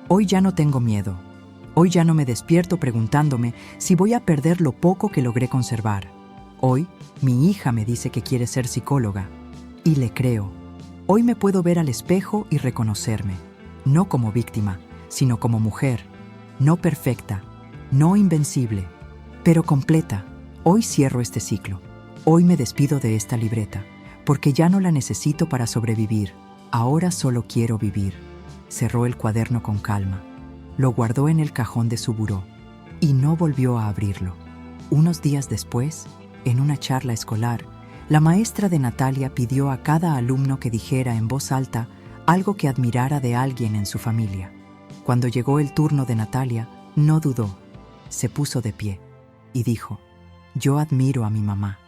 hoy ya no tengo miedo. Hoy ya no me despierto preguntándome si voy a perder lo poco que logré conservar. Hoy, mi hija me dice que quiere ser psicóloga. Y le creo. Hoy me puedo ver al espejo y reconocerme. No como víctima, sino como mujer. No perfecta, no invencible, pero completa. Hoy cierro este ciclo. Hoy me despido de esta libreta, porque ya no la necesito para sobrevivir. Ahora solo quiero vivir. Cerró el cuaderno con calma. Lo guardó en el cajón de su buró y no volvió a abrirlo. Unos días después, en una charla escolar, la maestra de Natalia pidió a cada alumno que dijera en voz alta algo que admirara de alguien en su familia. Cuando llegó el turno de Natalia, no dudó. Se puso de pie y dijo: yo admiro a mi mamá,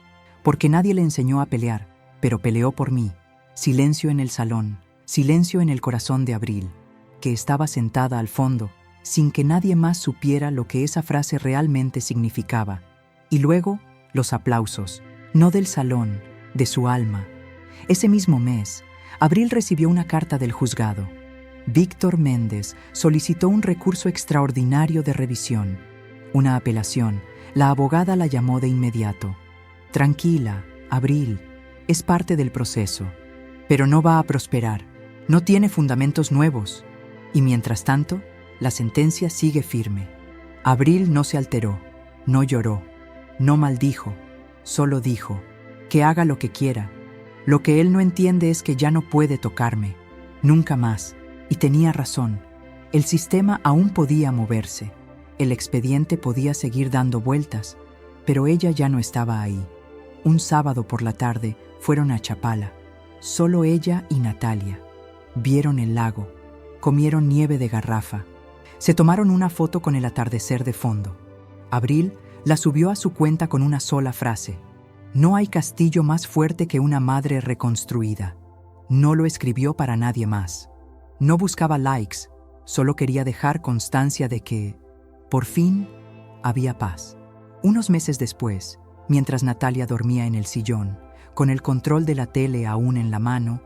porque nadie le enseñó a pelear, pero peleó por mí. Silencio en el salón, silencio en el corazón de Abril, que estaba sentada al fondo, sin que nadie más supiera lo que esa frase realmente significaba. Y luego, los aplausos, no del salón, de su alma. Ese mismo mes, Abril recibió una carta del juzgado. Víctor Méndez solicitó un recurso extraordinario de revisión. Una apelación. La abogada la llamó de inmediato. Tranquila, Abril, es parte del proceso. Pero no va a prosperar. No tiene fundamentos nuevos. Y mientras tanto, la sentencia sigue firme. Abril no se alteró, no lloró, no maldijo, solo dijo: que haga lo que quiera. Lo que él no entiende es que ya no puede tocarme, nunca más. Y tenía razón. El sistema aún podía moverse. El expediente podía seguir dando vueltas, pero ella ya no estaba ahí. Un sábado por la tarde fueron a Chapala. Solo ella y Natalia. Vieron el lago, comieron nieve de garrafa, se tomaron una foto con el atardecer de fondo. Abril la subió a su cuenta con una sola frase: no hay castillo más fuerte que una madre reconstruida. No lo escribió para nadie más. No buscaba likes, solo quería dejar constancia de que, por fin, había paz. Unos meses después, mientras Natalia dormía en el sillón, con el control de la tele aún en la mano,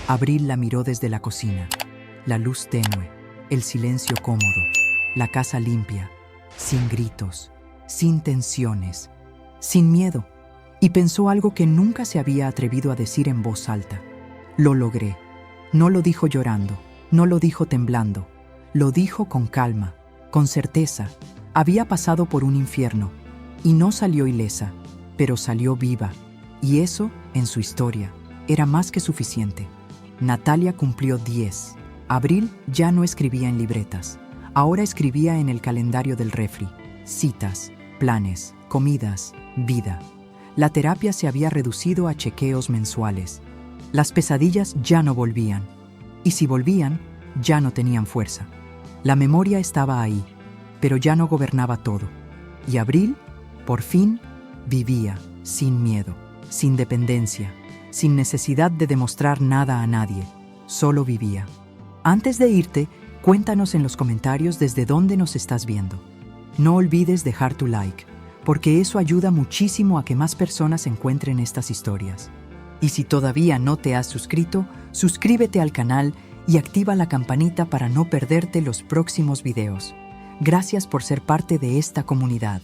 Abril la miró desde la cocina. La luz tenue, el silencio cómodo, la casa limpia, sin gritos, sin tensiones, sin miedo. Y pensó algo que nunca se había atrevido a decir en voz alta. Lo logré. No lo dijo llorando, no lo dijo temblando, lo dijo con calma, con certeza. Había pasado por un infierno y no salió ilesa, pero salió viva. Y eso, en su historia, era más que suficiente. Natalia cumplió 10. Abril ya no escribía en libretas. Ahora escribía en el calendario del refri. Citas, planes, comidas, vida. La terapia se había reducido a chequeos mensuales. Las pesadillas ya no volvían. Y si volvían, ya no tenían fuerza. La memoria estaba ahí, pero ya no gobernaba todo. Y Abril, por fin, vivía sin miedo, sin dependencia, sin necesidad de demostrar nada a nadie. Solo vivía. Antes de irte, cuéntanos en los comentarios desde dónde nos estás viendo. No olvides dejar tu like, porque eso ayuda muchísimo a que más personas encuentren estas historias. Y si todavía no te has suscrito, suscríbete al canal y activa la campanita para no perderte los próximos videos. Gracias por ser parte de esta comunidad.